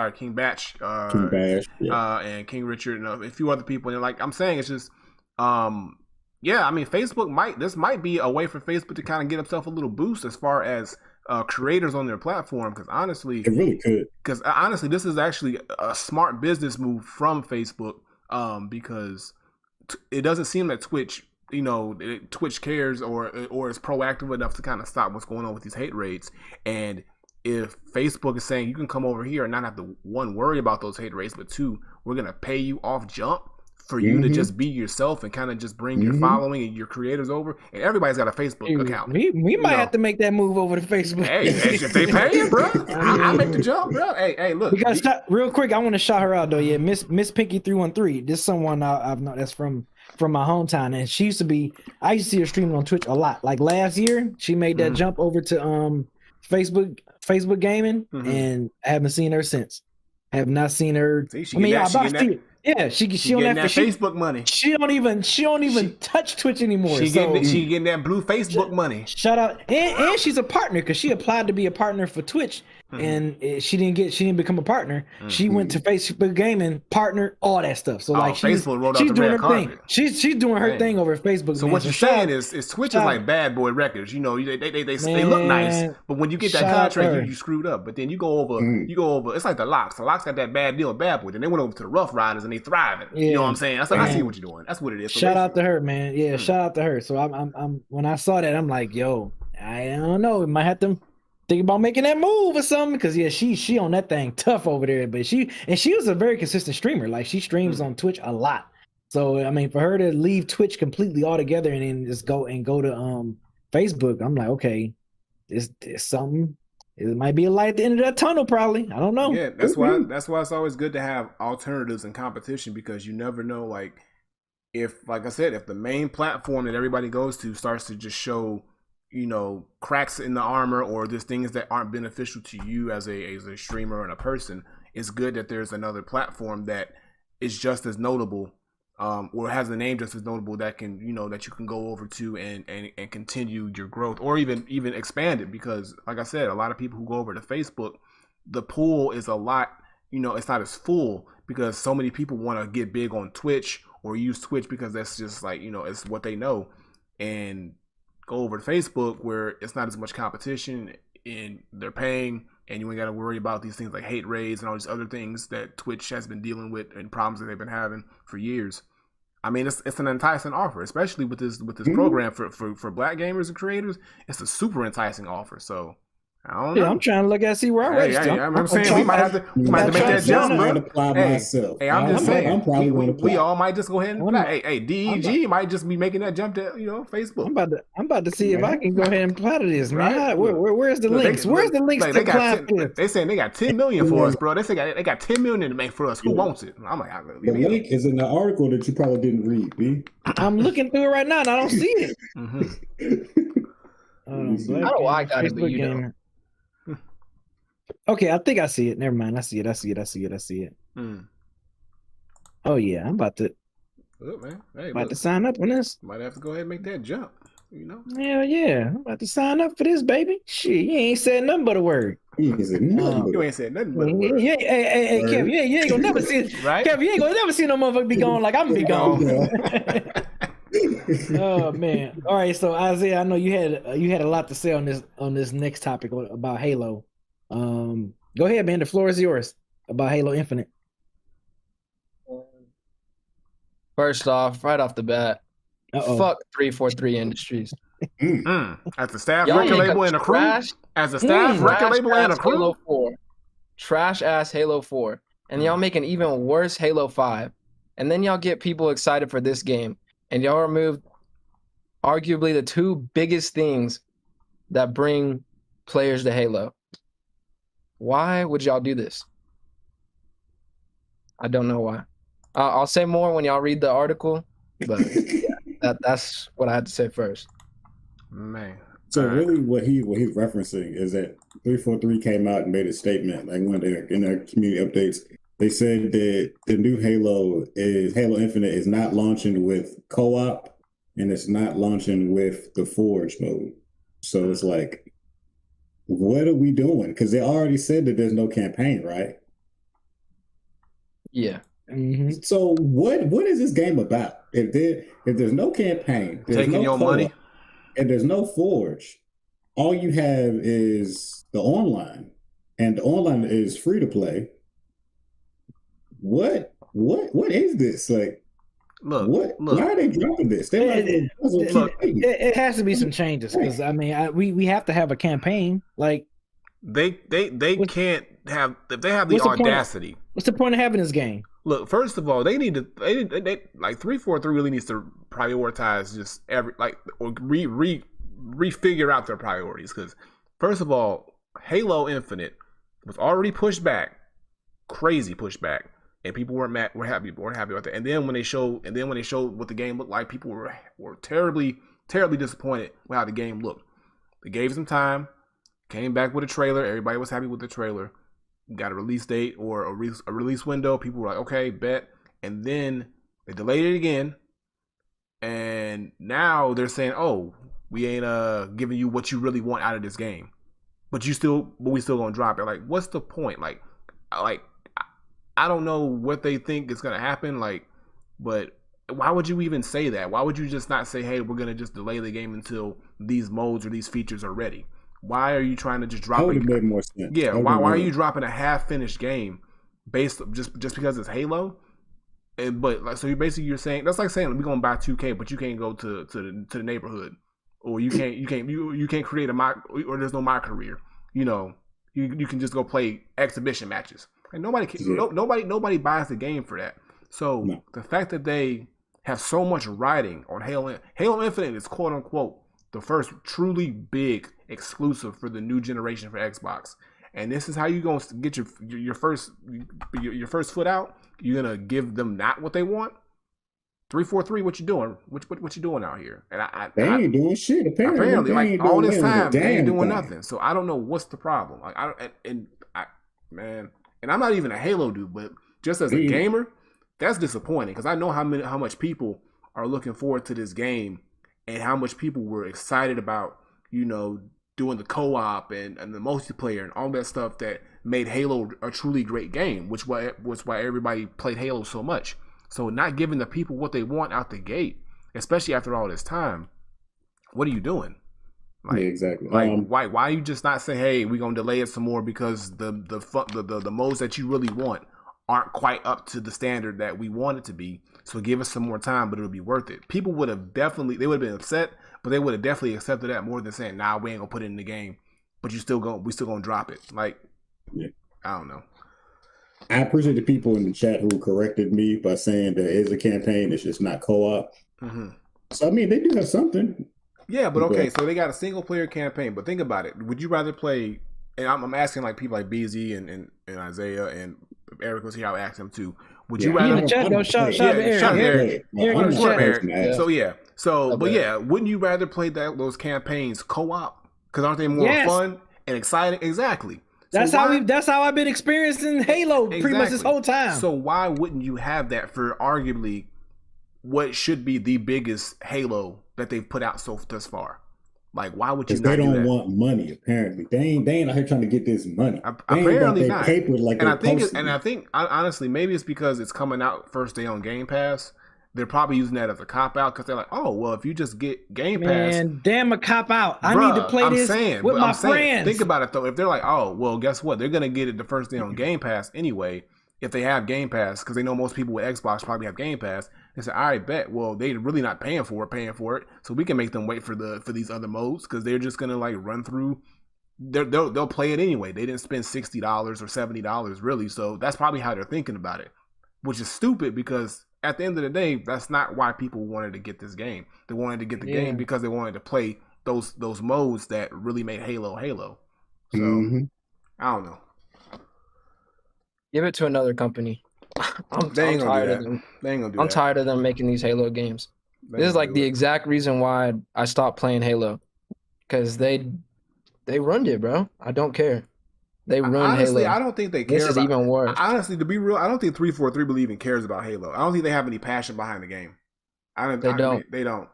yeah. And King Richard, and a few other people. And like I'm saying, it's just, yeah. I mean, this might be a way for Facebook to kind of get himself a little boost as far as creators on their platform, because honestly, it really could. Because honestly, this is actually a smart business move from Facebook, because it doesn't seem that Twitch, you know, Twitch cares or is proactive enough to kind of stop what's going on with these hate raids. And if Facebook is saying you can come over here and not have to, one, worry about those hate raids, but two, we're gonna pay you off jump for you to just be yourself and kind of just bring your following and your creators over, and everybody's got a Facebook account. We might have to make that move over to Facebook. Hey, if they pay you, bro, I make the jump, bro. Hey, look. We got real quick. I want to shout her out though. Yeah, Miss Pinky 313. This is someone I've known that's from my hometown, and she used to be. I used to see her streaming on Twitch a lot. Like last year, she made that jump over to Facebook gaming, and I haven't seen her since. Have not seen her. See, yeah, she on that Facebook money. She don't even touch Twitch anymore. She getting that blue Facebook money. Shout out, and she's a partner because she applied to be a partner for Twitch, and she didn't become a partner. She went to Facebook Gaming, partner, all that stuff. So like she's doing her thing. She's doing her thing over Facebook. So what you're saying is Twitch is like Bad Boy Records. You know, they look nice, but when you get that contract, you screwed up. But then you go over. It's like the Locks. The Locks got that bad deal with Bad Boy. Then they went over to the Rough Riders and they thriving. You know what I'm saying? I see what you're doing. That's what it is. So shout out to her, man. Yeah, shout out to her. So I'm when I saw that, I'm like, yo, I don't know. It might have to think about making that move or something, because yeah, she on that thing tough over there. But she was a very consistent streamer. Like she streams on Twitch a lot. So I mean, for her to leave Twitch completely altogether and then just go to Facebook, I'm like, okay, there's something. It might be a light at the end of that tunnel, probably. I don't know. Yeah, that's why it's always good to have alternatives and competition, because you never know, like like I said, if the main platform that everybody goes to starts to just show, you know, cracks in the armor or just things that aren't beneficial to you as a streamer and a person, it's good that there's another platform that is just as notable, or has a name just as notable that can, you know, that you can go over to and continue your growth, or even expand it. Because like I said, a lot of people who go over to Facebook, the pool is a lot, you know, it's not as full because so many people want to get big on Twitch or use Twitch because that's just like, you know, it's what they know, and go over to Facebook where it's not as much competition and they're paying, and you ain't got to worry about these things like hate raids and all these other things that Twitch has been dealing with and problems that they've been having for years. I mean, it's an enticing offer, especially with this program for Black gamers and creators. It's a super enticing offer. So I don't know. Yeah, I'm trying to look at see where I register. I'm saying we might have to make that jump, bro. Hey, I'm just saying. I'm probably going to we all might just go ahead and apply. Hey, DEG might just be making that jump to Facebook. I'm about to see if I can go ahead and apply to this, man. Right? Where's the links? Where's the links to apply? They saying they got 10 million for us, bro. They say they got 10 million to make for us. Who wants it? I'm like, the link is in the article that you probably didn't read, B. I'm looking through it right now and I don't see it. I don't know why I got it, but you know. Okay, I think I see it. Never mind. I see it. Oh yeah, I'm about to. Good, man. Hey, about to sign up on this. Might have to go ahead and make that jump. You know. Hell yeah, I'm about to sign up for this, baby. Shit, you ain't said nothing but a word. You ain't said nothing but a word. Hey, Kevin, you ain't gonna never see it. Right? Kevin, you ain't gonna never see no motherfucker be gone like I'm gonna be gone. Oh man. All right, so Isaiah, I know you had a lot to say on this next topic about Halo. Go ahead, man. The floor is yours about Halo Infinite. First off, right off the bat, fuck 343 Industries. As a staff record label and a crew. As a staff record label and a crew. Halo 4. Trash ass Halo 4. And y'all make an even worse Halo 5. And then y'all get people excited for this game. And y'all removed arguably the two biggest things that bring players to Halo. Why would y'all do this? I don't know why. I'll say more when y'all read the article, but that's what I had to say first. Man. So really what he's referencing is that 343 came out and made a statement, like in their community updates. They said that the new Halo Infinite is not launching with co-op and it's not launching with the Forge mode. So it's like, what are we doing? Because they already said that there's no campaign, right? Yeah. Mm-hmm. So what is this game about? If there's no campaign, there's taking no your money, and there's no Forge, all you have is the online, and the online is free to play. What is this? Like, look. Why are they dropping this? It has to be some changes because I mean, we have to have a campaign. Like they can't have if they have the audacity. What's the point of having this game? Look, first of all, they like 343 really needs to prioritize just or refigure out their priorities because first of all, Halo Infinite was already pushed back, crazy pushback. And people weren't happy about that. And then when they showed what the game looked like, people were terribly, terribly disappointed with how the game looked. They gave some time, came back with a trailer. Everybody was happy with the trailer. Got a release date or a release window. People were like, okay, bet. And then they delayed it again. And now they're saying, oh, we ain't giving you what you really want out of this game. But we still gonna drop it. Like, what's the point? Like I don't know what they think is going to happen, but why would you even say that? Why would you just not say, hey, we're going to just delay the game until these modes or these features are ready? Why are you trying to just drop it? That would have made more sense. Yeah, why are you dropping a half-finished game based just because it's Halo? So you're saying, that's like saying we're going to buy 2K, but you can't go to the neighborhood, or you can't create or there's no My Career. You know, you can just go play exhibition matches. And nobody buys the game for that. So the fact that they have so much riding on Halo Infinite is quote unquote the first truly big exclusive for the new generation for Xbox. And this is how you gonna get your first foot out. You're gonna give them not what they want. 343, what you doing? What you doing out here? And they ain't doing shit. Apparently, like all this time they ain't doing nothing. So I don't know what's the problem. Like and I'm not even a Halo dude, but just as a gamer, that's disappointing because I know how much people are looking forward to this game and how much people were excited about, doing the co-op and the multiplayer and all that stuff that made Halo a truly great game, which was why everybody played Halo so much. So not giving the people what they want out the gate, especially after all this time, what are you doing? Like, yeah, exactly. Why are you just not saying, hey, we're gonna delay it some more because the modes that you really want aren't quite up to the standard that we want it to be. So give us some more time, but it'll be worth it. People would have been upset, but they would have definitely accepted that more than saying, nah, we ain't gonna put it in the game but we still gonna drop it. Like, yeah. I don't know. I appreciate the people in the chat who corrected me by saying there is a campaign. It's just not co-op. Mm-hmm. So I mean, they do have something. Yeah, but okay, so they got a single player campaign. But think about it. Would you rather play? And I'm asking like people like BZ and Isaiah and Eric was here. I'll ask them too. Would you rather? So yeah. So but yeah, wouldn't you rather play those campaigns co-op? Because aren't they more fun and exciting? Exactly. That's how I've been experiencing Halo pretty much this whole time. So why wouldn't you have that for arguably what should be the biggest Halo that they've put out thus far? Like, why would you not do that? They don't want money, apparently. They ain't out here trying to get this money. Apparently not. I think honestly, maybe it's because it's coming out first day on Game Pass. They're probably using that as a cop out because they're like, oh well, if you just get Game Pass, man, damn a cop out. I need to play this with my friends. Think about it though. If they're like, oh well, guess what? They're gonna get it the first day on Game Pass anyway. If they have Game Pass, because they know most people with Xbox probably have Game Pass, they say, all right, bet. Well, they're really not paying for it, so we can make them wait for these other modes because they're just gonna like run through. They'll play it anyway. They didn't spend $60 or $70 really, so that's probably how they're thinking about it, which is stupid because at the end of the day, that's not why people wanted to get this game. They wanted to get the game because they wanted to play those modes that really made Halo. So I don't know. Give it to another company. I'm tired of them. I'm tired of them making these Halo games. This is like the exact reason why I stopped playing Halo, because they ruined it, bro. I don't care. They ruined Halo. I don't don't think they care. This is even worse. Honestly, to be real, I don't think 343 even cares about Halo. I don't think they have any passion behind the game. They don't.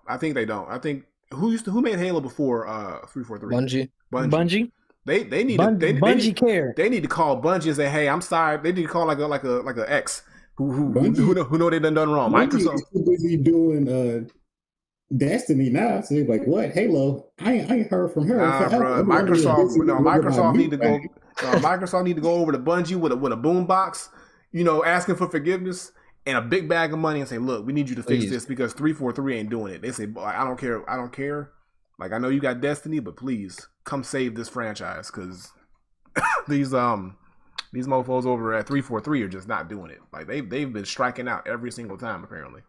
I think they don't. I think who made Halo before 343? Bungie. They need Bungie care. They need to call Bungie and say, "Hey, I'm sorry." They need to call like a ex who know they done wrong. Microsoft is busy doing Destiny now. So they're like, "What Halo? I ain't heard from her." Microsoft need to go. Microsoft need to go over to Bungie with a boom box, asking for forgiveness and a big bag of money and say, "Look, we need you to fix this because 343 ain't doing it." They say, "I don't care. Like, I know you got Destiny, but please come save this franchise because these mofos over at 343 are just not doing it. Like they've been striking out every single time apparently."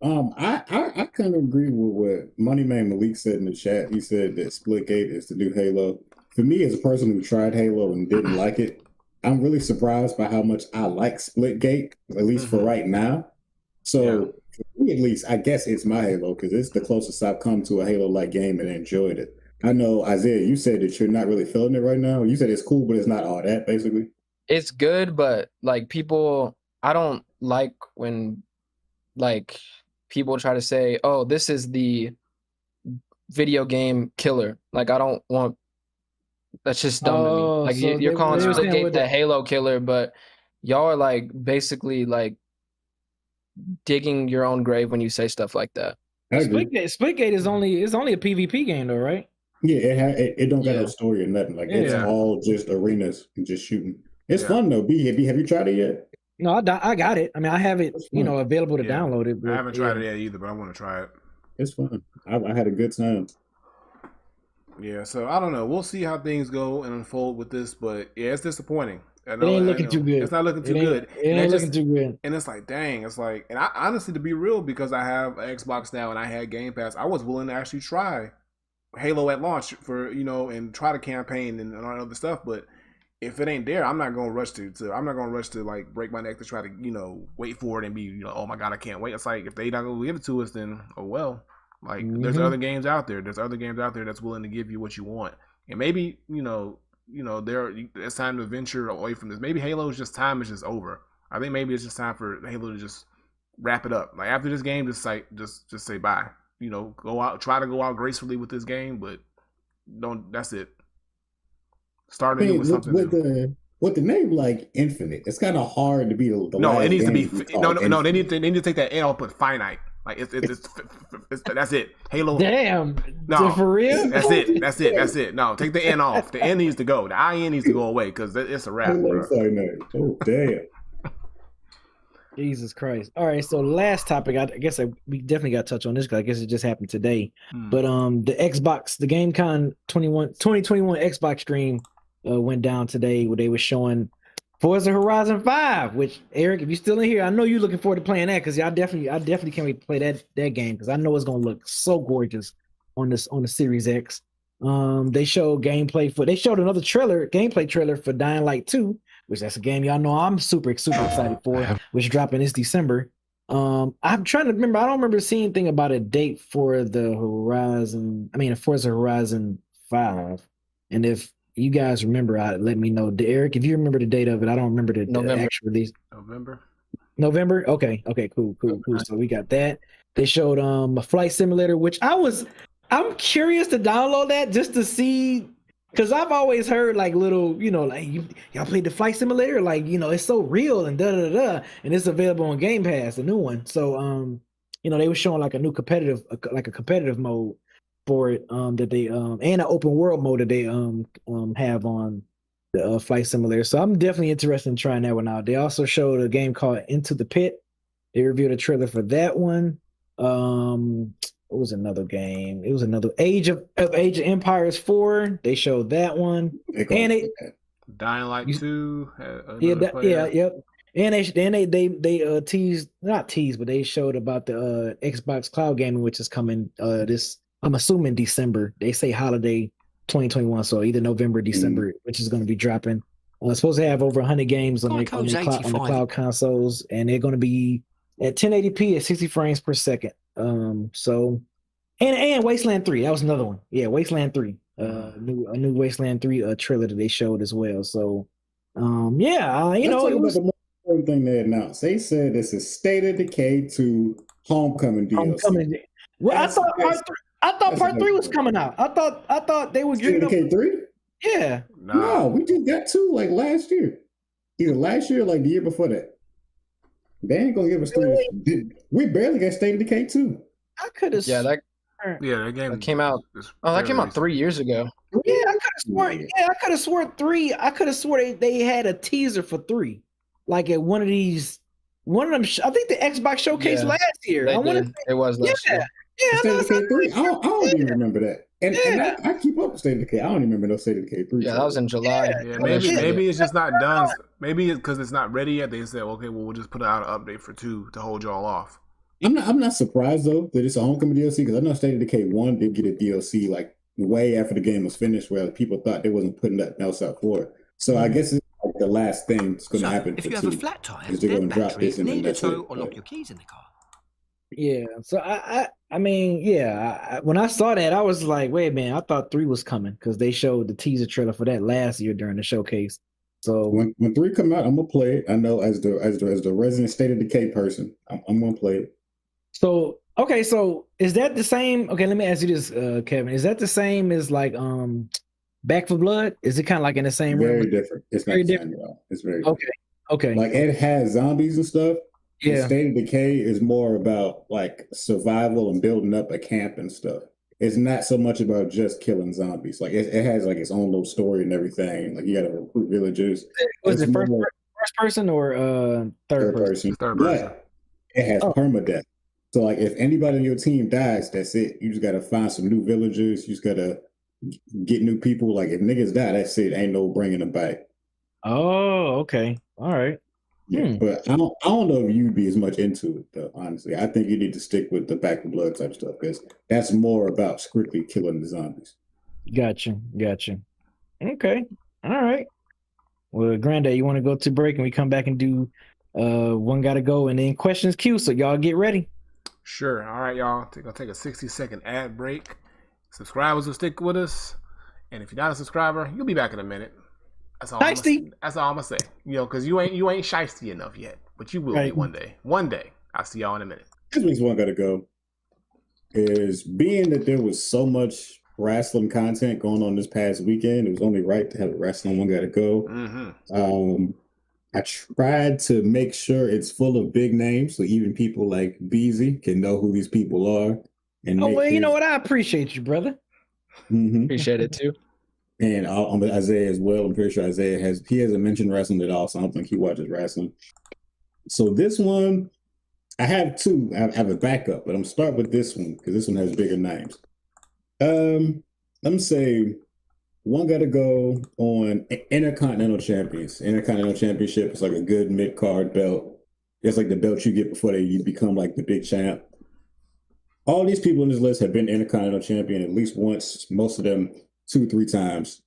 I kind of agree with what Moneyman Malik said in the chat. He said that Splitgate is the new Halo. For me, as a person who tried Halo and didn't like it, I'm really surprised by how much I like Splitgate, at least for right now. So for me, at least, I guess it's my Halo because it's the closest I've come to a Halo-like game and enjoyed it. I know, Isaiah, you said that you're not really feeling it right now. You said it's cool, but it's not all that, basically. It's good, but like I don't like when like people try to say, "Oh, this is the video game killer." Like I don't want. That's just dumb to me. Like so you're calling Splitgate the Halo killer, but y'all are like basically like digging your own grave when you say stuff like that. Splitgate is only a PvP game though, right? Yeah, it don't got no story or nothing. Like it's all just arenas and just shooting. It's fun though. B, have you tried it yet? No, I got it. I mean, I have it, available to download it. But, I haven't tried it yet either, but I want to try it. It's fun. I had a good time. Yeah, so I don't know. We'll see how things go and unfold with this, but yeah, it's disappointing. It ain't looking too good. It's not looking too good. It ain't looking too good. And it's like, dang, it's like, and I honestly, to be real, because I have an Xbox now and I had Game Pass, I was willing to actually try Halo at launch for, and try the campaign and all that other stuff. But if it ain't there, I'm not gonna rush to like break my neck to try to, wait for it and be, oh my God, I can't wait. It's like if they not gonna give it to us, then oh well. Like there's other games out there. There's other games out there that's willing to give you what you want. And maybe, it's time to venture away from this. Maybe Halo's time is just over. I think maybe it's just time for Halo to just wrap it up. Like after this game, just say bye. Try to go out gracefully with this game, but that's it. Start with something new. With the name like Infinite, it's kind of hard to be the no. It needs to be no. They need to take that N off, put finite. Like it's that's it. Halo. Damn. No, for real. That's it. No, take the N off. The N needs to go. The IN needs to go away because it's a wrap. Oh damn. Jesus Christ. All right, so last topic, I guess we definitely got to touch on this because I guess it just happened today. But the Xbox, the GameCon 2021 Xbox stream went down today where they were showing Forza Horizon 5, which Eric, if you're still in here, I know you're looking forward to playing that because I definitely can't wait to play that game because I know it's gonna look so gorgeous on the Series X. They showed they showed another gameplay trailer for Dying Light 2, which that's a game y'all know I'm super excited for, which dropping this December. I'm trying to remember. I don't remember seeing anything about a date for the Forza Horizon 5. And if you guys remember, let me know. Eric, if you remember the date of it, I don't remember the actual release. November? Okay, cool. So we got that. They showed a flight simulator, which I'm curious to download that just to see, because I've always heard like little, like y'all played the flight simulator, like it's so real and and it's available on Game Pass, the new one. So they were showing like a new competitive mode for it, that they and an open world mode that they have on the flight simulator. So I'm definitely interested in trying that one out. They also showed a game called Into the Pit. They reviewed a trailer for that one. What was another game? It was another Age of Empires 4. They showed that one. And Dying Light 2. Yep. And they teased, not teased, but they showed about the Xbox Cloud Gaming, which is coming this, I'm assuming December. They say holiday 2021, so either November, December, which is going to be dropping. It's supposed to have over 100 games on the cloud consoles, and they're going to be at 1080p at 60 frames per second. So and Wasteland 3, that was another one. Yeah, Wasteland 3. A new Wasteland 3 trailer that they showed as well. So it was the most important thing they announced. They said this is State of Decay 2 Homecoming DLC. Well, I thought part 3 was coming out. I thought they were State of Decay 3? Yeah. No, we just got 2 like last year. Either last year or like the year before that. They ain't gonna give us 3. We barely got State of Decay 2. I could have. That game came out. That came out 3 years ago. Yeah, I could have sworn 3. I could have sworn they had a teaser for 3, like at one of them. I think the Xbox showcase last year. It was last year. Yeah, State of Decay 3. I don't even remember that. And I keep up with State of Decay. I don't even remember no State of Decay 3. Yeah, that was in July. Yeah, maybe it's just not done. Maybe it's because it's not ready yet. They said, okay, well, we'll just put out an update for 2 to hold y'all off. I'm not surprised though that it's a Homecoming DLC, because I know State of Decay 1 did get a DLC like way after the game was finished, where people thought they wasn't putting nothing else out for it. So I guess it's like the last thing that's going to happen. If you have a flat tire, they're going to drop this and then that's it. Or lock your keys in the car. Yeah. So when I saw that, I was like, wait a minute, I thought 3 was coming because they showed the teaser trailer for that last year during the showcase. So when 3 come out, I'm gonna play it. I know as the resident State of Decay person, I'm gonna play it. So okay, so is that the same? Okay, let me ask you this, Kevin. Is that the same as like Back 4 Blood? Is it kind of like in the same very room? Different. It's very different at all. It's very different. Okay. Like it has zombies and stuff. Yeah. State of Decay is more about like survival and building up a camp and stuff. It's not so much about just killing zombies. Like it has like its own little story and everything. Like you got to recruit villagers. Was it first person or third person? Third person. But it has permadeath. So like if anybody on your team dies, that's it. You just got to find some new villagers. You just got to get new people. Like if niggas die, that's it. Ain't no bringing them back. Oh, okay. All right. Yeah, but I don't know if you'd be as much into it though. Honestly, I think you need to stick with the Back 4 Blood type stuff because that's more about strictly killing the zombies. Gotcha. Okay. All right. Well, Granddad, you want to go to break and we come back and do one gotta go and then questions queue. So y'all get ready. Sure. All right, y'all. I'll take a 60-second ad break. Subscribers will stick with us, and if you're not a subscriber, you'll be back in a minute. That's all. That's all I'm gonna say. Because you ain't shiesty enough yet, but you will be one day. One day. I'll see y'all in a minute. This one gotta go. Is being that there was so much wrestling content going on this past weekend, it was only right to have a wrestling one gotta go. Mm-hmm. I tried to make sure it's full of big names, so even people like Beezy can know who these people are. And you know what? I appreciate you, brother. Mm-hmm. Appreciate it too. And Isaiah as well. I'm pretty sure Isaiah hasn't mentioned wrestling at all, so I don't think he watches wrestling. So this one, I have two. I have a backup, but I'm gonna start with this one because this one has bigger names. Let me say one got to go on Intercontinental Champions. Intercontinental Championship is like a good mid card belt. It's like the belt you get before you become like the big champ. All these people in this list have been Intercontinental Champion at least once. Most of them 2-3 times.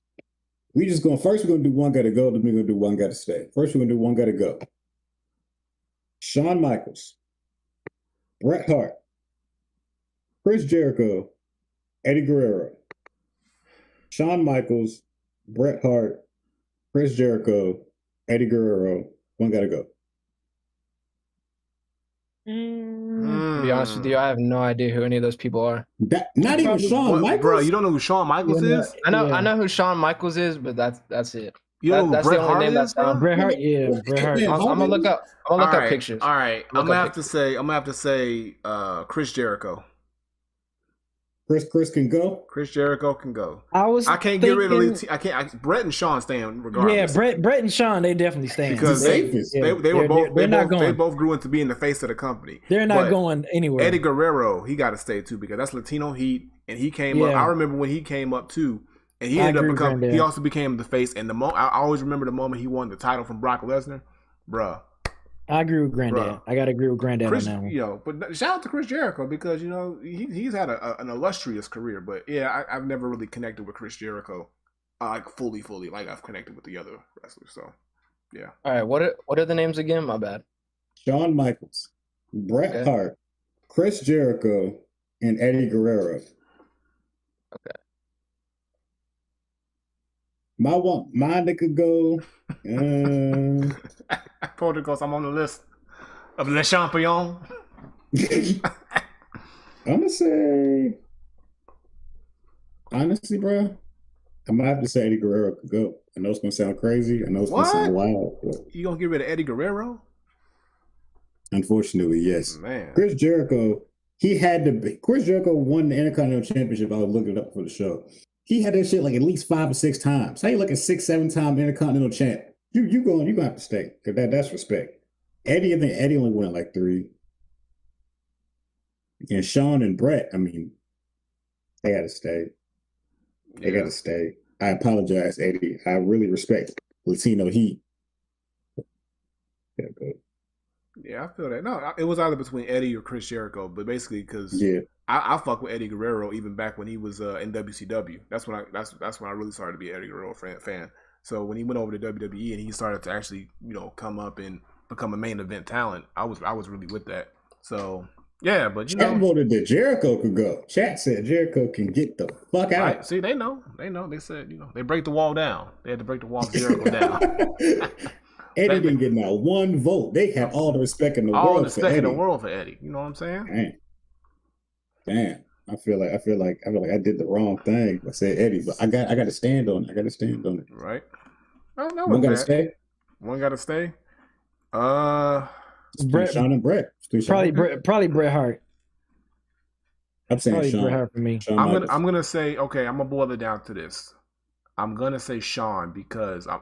We just going first. We're gonna do one got to go. Then we're gonna do one got to stay. First, we're gonna do one got to go. Shawn Michaels, Bret Hart, Chris Jericho, Eddie Guerrero. Shawn Michaels, Bret Hart, Chris Jericho, Eddie Guerrero. One got to go. To be honest with you, I have no idea who any of those people are. Not even Shawn Michaels? Bro, you don't know who Shawn Michaels is? I know who Shawn Michaels is, but that's it. You know who That's Bret the only Hart name is, that's bro? on. Bret Hart, Bret Hart. I'm gonna look up pictures. All right. I'm Look gonna up have to say Chris Jericho. Chris can go. Chris Jericho can go. I can't get rid of these. Brett and Shawn stand regardless. Yeah, Brett and Shawn, they definitely stand because they both grew into being the face of the company. They're not going anywhere. Eddie Guerrero, he got to stay too because that's Latino heat, and he came up. I remember when he came up too, and he ended up becoming. He also became the face. And I always remember the moment he won the title from Brock Lesnar, bruh. I agree with Granddad. I got to agree with Granddad on that one. But shout out to Chris Jericho because he's had an illustrious career. But yeah, I've never really connected with Chris Jericho, like fully, like I've connected with the other wrestlers. So yeah. All right, what are the names again? My bad. Shawn Michaels, Bret Hart, Chris Jericho, and Eddie Guerrero. Okay. Mine that could go. Probably because I'm on the list of Le Champion. I'm gonna say, honestly, bro, I might have to say Eddie Guerrero could go. I know it's gonna sound crazy. I know it's gonna sound wild. But you gonna get rid of Eddie Guerrero? Unfortunately, yes. Man, Chris Jericho, Chris Jericho won the Intercontinental Championship. I was looking it up for the show. He had that shit like at least 5 or 6 times. How you like a 6-7 time Intercontinental champ? You gonna have to stay because that's respect. Eddie, I think Eddie only won like 3. And Shawn and Bret, I mean, they got to stay. They got to stay. I apologize, Eddie. I really respect Latino heat. Yeah, good. Yeah, I feel that. No, it was either between Eddie or Chris Jericho, but basically because I fuck with Eddie Guerrero even back when he was in WCW. That's when I really started to be an Eddie Guerrero fan. So when he went over to WWE and he started to actually come up and become a main event talent, I was really with that. So yeah, but Chat voted that Jericho could go. Chat said Jericho can get the fuck out. Right. See, they know. They said they break the wall down. They had to break the wall of Jericho down. Eddie didn't get now 1 vote. They have all the respect in the world. All the respect in the world for Eddie. You know what I'm saying? Damn. I feel like I did the wrong thing. I said Eddie, but I got to stand on it. Right. Oh, no, one got to stay. One got to stay. Shawn and Bret. Probably Bret Hart. I'm saying probably Shawn. Bret Hart for me. I'm gonna say okay. I'm gonna boil it down to this. I'm gonna say Shawn because I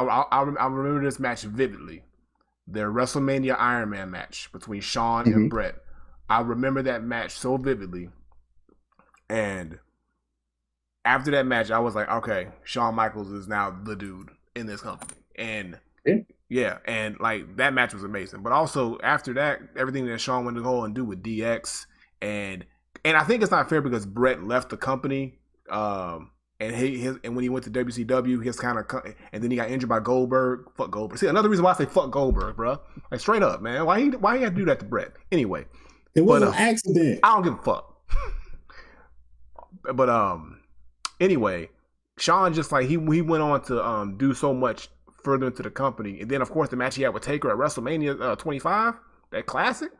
remember this match vividly. Their WrestleMania Iron Man match between Shawn and Bret. I remember that match so vividly. And after that match, I was like, okay, Shawn Michaels is now the dude in this company. And and like that match was amazing. But also after that, everything that Shawn went to go and do with DX and I think it's not fair because Bret left the company. And when he went to WCW, his kind of and then he got injured by Goldberg. Fuck Goldberg. See, another reason why I say fuck Goldberg, bro. Like straight up, man. Why he had to do that to Bret? Anyway, it was an accident. I don't give a fuck. But anyway, Shawn just like he went on to do so much further into the company, and then of course the match he had with Taker at WrestleMania 25, that classic,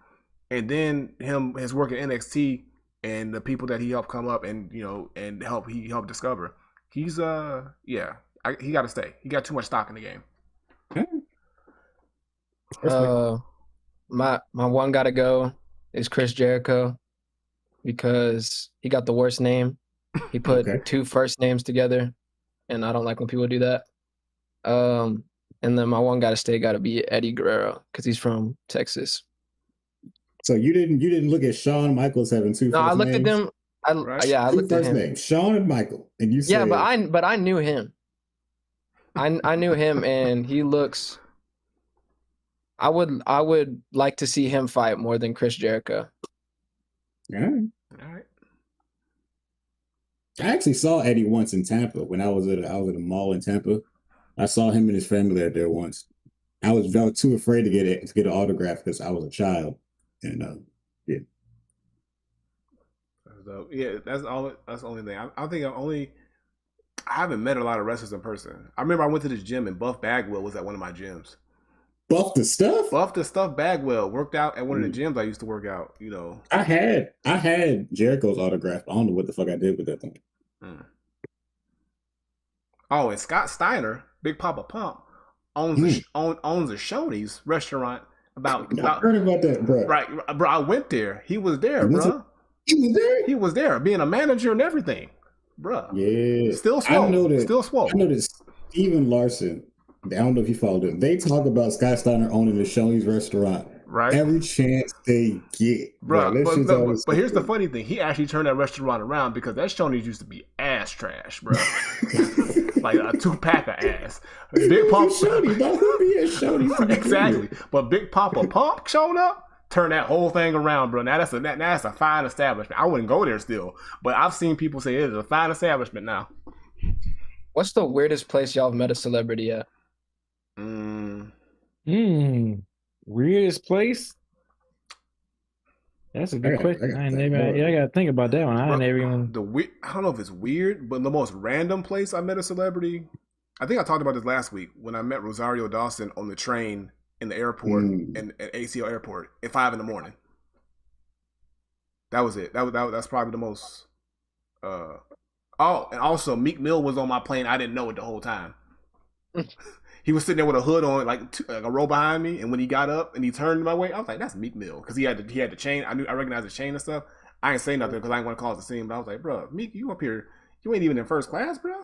and then his work at NXT. And the people that he helped come up and he helped discover. He's he got to stay. He got too much stock in the game. My one gotta go is Chris Jericho because he got the worst name. He put 2 first names together, and I don't like when people do that. And then my one guy to stay got to be Eddie Guerrero because he's from Texas. So you didn't look at Shawn Michaels having two No, first I looked names? at them. I Two looked at first him. names, Shawn and Michael, and you said, Yeah, but I knew him. I knew him, and he looks. I would like to see him fight more than Chris Jericho. all right. All right. I actually saw Eddie once in Tampa when I was at a mall in Tampa. I saw him and his family out there once. I was too afraid to get an autograph because I was a child, and yeah. So yeah, that's the only thing. I think I haven't met a lot of wrestlers in person. I remember I went to this gym and Buff Bagwell was at one of my gyms. Buff the Stuff? Buff the Stuff Bagwell worked out at one of the gyms I used to work out. I had Jericho's autograph. I don't know what the fuck I did with that thing. Oh, and Scott Steiner, Big Papa Pump, owns a Shoney's restaurant. I heard about that, bro. Right, bro. I went there. He was there, bro. He was there. He was there, being a manager and everything, bro. Yeah, still swole. I know that Steven Larson. I don't know if you followed him. They talk about Scott Steiner owning the Shoney's restaurant. Right. Every chance they get. Bro, but here's the funny thing. He actually turned that restaurant around because that Shoney's used to be ass trash, bro. Like a 2-pack of ass. Big Papa Shoney's. Exactly. But Big Papa Pump showed up, turned that whole thing around, bro. Now that's a fine establishment. I wouldn't go there still, but I've seen people say it is a fine establishment now. What's the weirdest place y'all have met a celebrity at? Weirdest place? That's a good question. I gotta think about that one. I don't know if it's weird, but the most random place I met a celebrity, I think I talked about this last week when I met Rosario Dawson on the train in the airport at ACL Airport at 5 a.m. That was it. That's probably the most. And also Meek Mill was on my plane. I didn't know it the whole time. He was sitting there with a hood on, like a row behind me, and when he got up and he turned my way, I was like, "That's Meek Mill," because he had the chain. I recognized the chain and stuff. I ain't say nothing because I didn't want to cause a scene, but I was like, "Bro, Meek, you up here? You ain't even in first class, bro."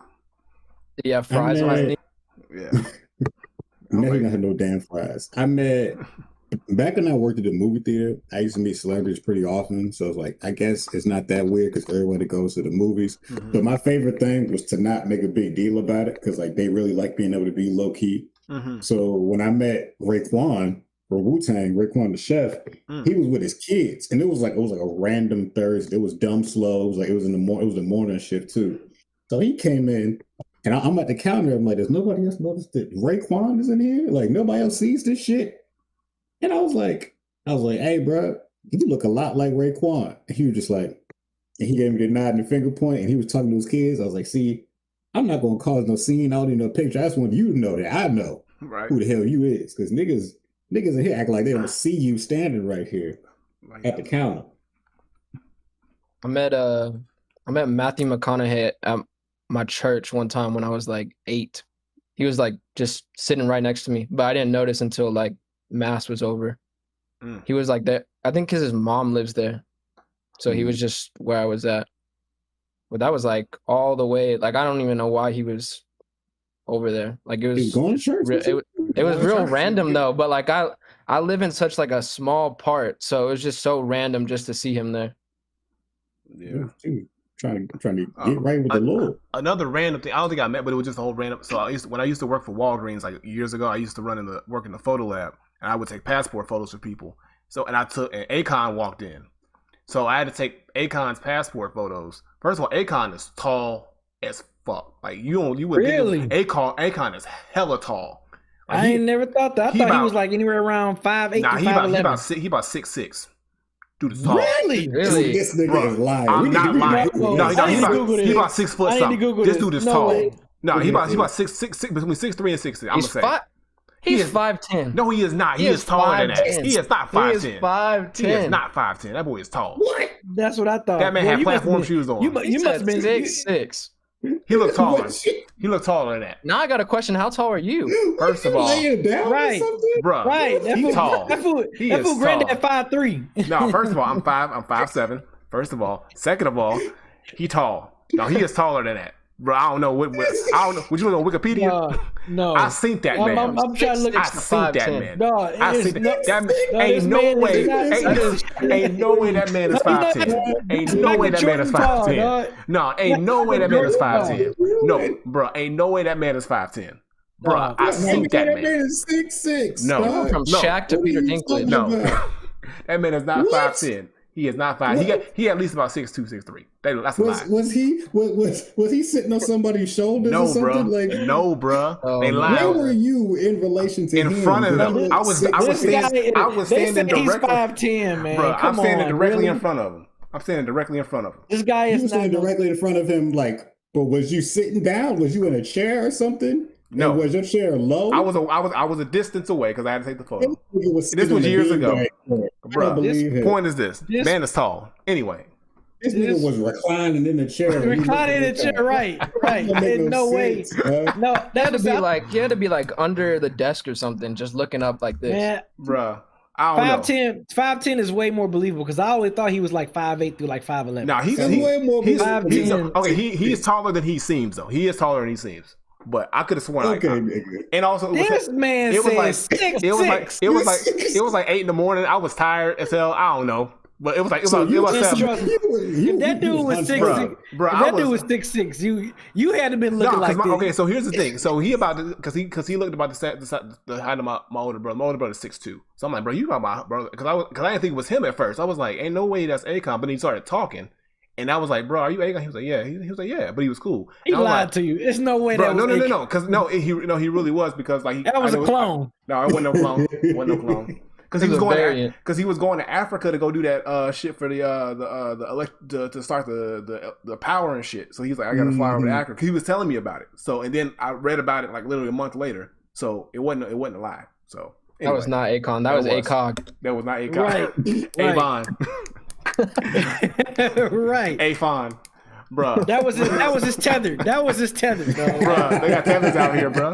Did he have fries on his knee? Yeah. No, he had no damn fries. I met back when I worked at the movie theater. I used to meet celebrities pretty often, so it's like I guess it's not that weird because everybody goes to the movies. Mm-hmm. But my favorite thing was to not make a big deal about it because like they really like being able to be low key. Mm-hmm. So when I met Raekwon for Wu-Tang, Raekwon the chef, he was with his kids, and it was like a random Thursday. It was dumb slow. It was the morning shift too. So he came in. And I'm at the counter. I'm like, does nobody else notice that Raekwon is in here? Like, nobody else sees this shit? And I was like, hey, bro, you look a lot like Raekwon. And he was just like, and he gave me the nod and the finger point, and he was talking to his kids. I was like, see, I'm not going to cause no scene. I don't need no picture. I just want you to know that I know who the hell you is. Because niggas in here act like they don't see you standing right here at the counter. I met Matthew McConaughey at my church one time when I was like 8. He was like just sitting right next to me, but I didn't notice until like mass was over. He was like there, I think because his mom lives there, so he was just where I was at. But that was like all the way, like I don't even know why he was over there. Like it was going to church. It was real random though, but like I live in such like a small part, so it was just so random just to see him there. Yeah. Trying to get right with the Lord. Another random thing, I don't think I met, but it was just a whole random. So when I used to work for Walgreens like years ago, I used to work in the photo lab, and I would take passport photos for people. So and Akon walked in, so I had to take Akon's passport photos. First of all, Akon is tall as fuck. Like you would really Akon is hella tall. Like, I ain't never thought that. I thought he was like anywhere around 5'8" to 5'11". He about 6'6". Dude is tall. Really? This nigga is lying. I'm not lying. No, he about 6 foot something. This dude is tall. Way. No, he about 6'6", between 6'3" and 6'6". I'm gonna say. He's 5'10". No, he is not. He is taller than that. He is not 5'10". He is 5'10". He is not 5'10". That boy is tall. What? That's what I thought. That man had platform shoes on. You must have been 6'6". He looked taller. He looked taller than that. Now I got a question. How tall are you? First of all, right, bro. Right. He's tall. That fool granddad 5'3". No, first of all, I'm 5'7". First of all, second of all, he tall. No, he is taller than that. Bro, I don't know what I don't know. Would you look on Wikipedia? No. I seen that man. I'm trying to look I at seen that man. No, I seen that. Ain't no way. Ain't no way that man is 5'10". Ain't no way that man is 5'10". No, ain't no way that man is 5'10". No, bro, ain't no way that man is 5'10". Bro, I seen that man. That man is 6'6". No, From Shaq to Peter Dinklage. No, that man is not 5'10". He is not 5'. He at least about 6'2", 6'3". That's a lie. Was he sitting on somebody's shoulders or something? No, bro. They lied. Where were you in relation to in him? front of him? I was standing directly. He's 5'10", man. Bro, I'm standing directly really? in front of him. I'm standing directly in front of him. This guy is You were standing directly in front of him, but was you sitting down? Was you in a chair or something? No. And was your chair low? I was a distance away because I had to take the photo. This was years ago. Bro, this point is this. Man is tall. Anyway. This nigga was reclining in the chair. Reclining in the chair, right. In no way. No, He had to be like under the desk or something, just looking up like this. Man, Bro, I don't know. 5'10" is way more believable because I always thought he was like 5'8" through like 5'11". No, he's way more he's, believable. he's okay. He's taller than he seems though. He is taller than he seems. But I could have sworn and also This man it was said like 6'6". it was like 8 in the morning. I was tired as hell. I don't know. But it was like 7. If that dude was 6'6", bro, if that dude was 6'6", you had to been looking like this. Okay, so here's the thing. So he about to because he looked about the height of my older brother. My older brother's 6'2". So I'm like, bro, you got my brother because I didn't think it was him at first. I was like, ain't no way that's Akon. But then he started talking. And I was like, bro, are you Akon? He was like, yeah. He was like, yeah, but he was cool. He lied to you. There's no way bro, that was no. Because he really was because like that was a clone. No, it wasn't no clone. It wasn't no clone. Because he was going to Africa to go do that shit for to start the power and shit. So he's like, I gotta fly over to Africa. He was telling me about it. So and then I read about it like literally a month later. So it wasn't a lie. So anyway, that was not Akon. That was ACOG. That was not Akon. Right. Avon. Right. Afon. Bro. That was his tether. Bro. They got tethers out here, bro.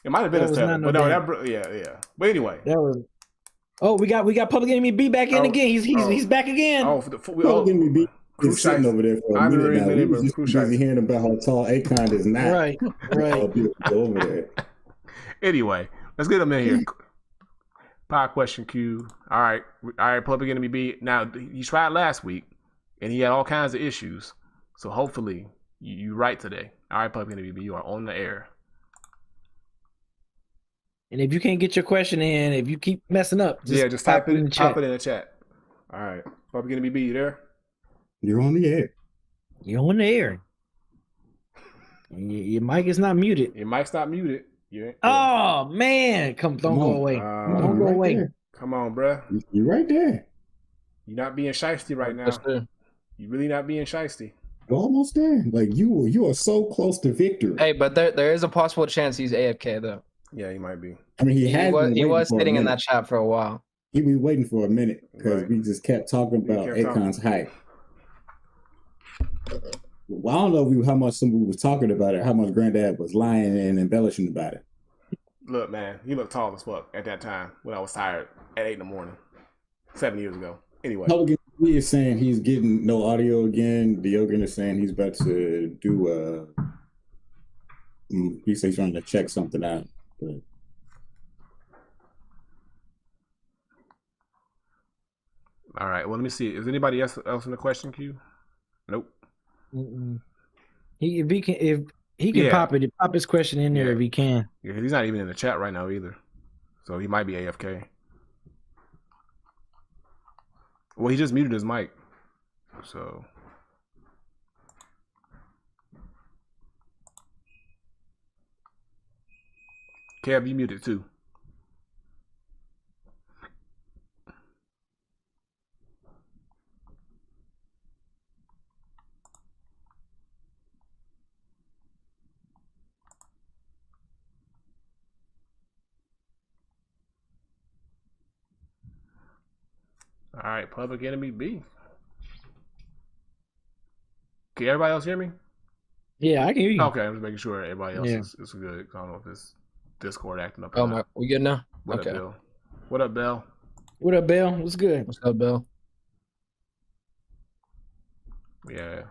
It might have been his tether, but yeah. But anyway, that was. Oh, we got Public Enemy B back in again. He's back again. Public Enemy B is sitting over there for a minute now. We was just busy hearing about how tall Akon is now. Right. Over there. Anyway, let's get him in here. Pie question Q. All right. Public Enemy B. Now he tried last week, and he had all kinds of issues. So hopefully you right today. All right, Public Enemy B. You are on the air. And if you can't get your question in, if you keep messing up, just type it in the chat. All right, Public Enemy B. You there? You're on the air. You're on the air. Your mic is not muted. Your mic's not muted. Yeah. Oh man, don't go away. Don't go away. There. Come on, bruh. You're right there. You're not being shiesty right now. You're really not being shiesty. You're almost there. Like you are so close to victory. Hey, but there is a possible chance he's AFK though. Yeah, he might be. I mean, he was sitting in that chat for a while. He was waiting for a minute because we just kept talking about Akon's height. Well, I don't know how much somebody was talking about it, how much Granddad was lying and embellishing about it. Look, man, he looked tall as fuck at that time when I was tired at 8 in the morning, 7 years ago. Anyway. He is saying he's getting no audio again. Diogen is saying he's about to do he's trying to check something out. But... All right. Well, let me see. Is anybody else in the question queue? Nope. If he can pop his question in there if he can. Yeah, he's not even in the chat right now either, so he might be AFK. Well, he just muted his mic, so. Kev, you muted too. All right, Public Enemy B. Can everybody else hear me? Yeah, I can hear you. Okay, I'm just making sure everybody else is good. I don't know if it's Discord acting up. Oh, we good now? What up, Bill? What up, Bell? What up, Bell? What's good? What's up, Bill? Yeah.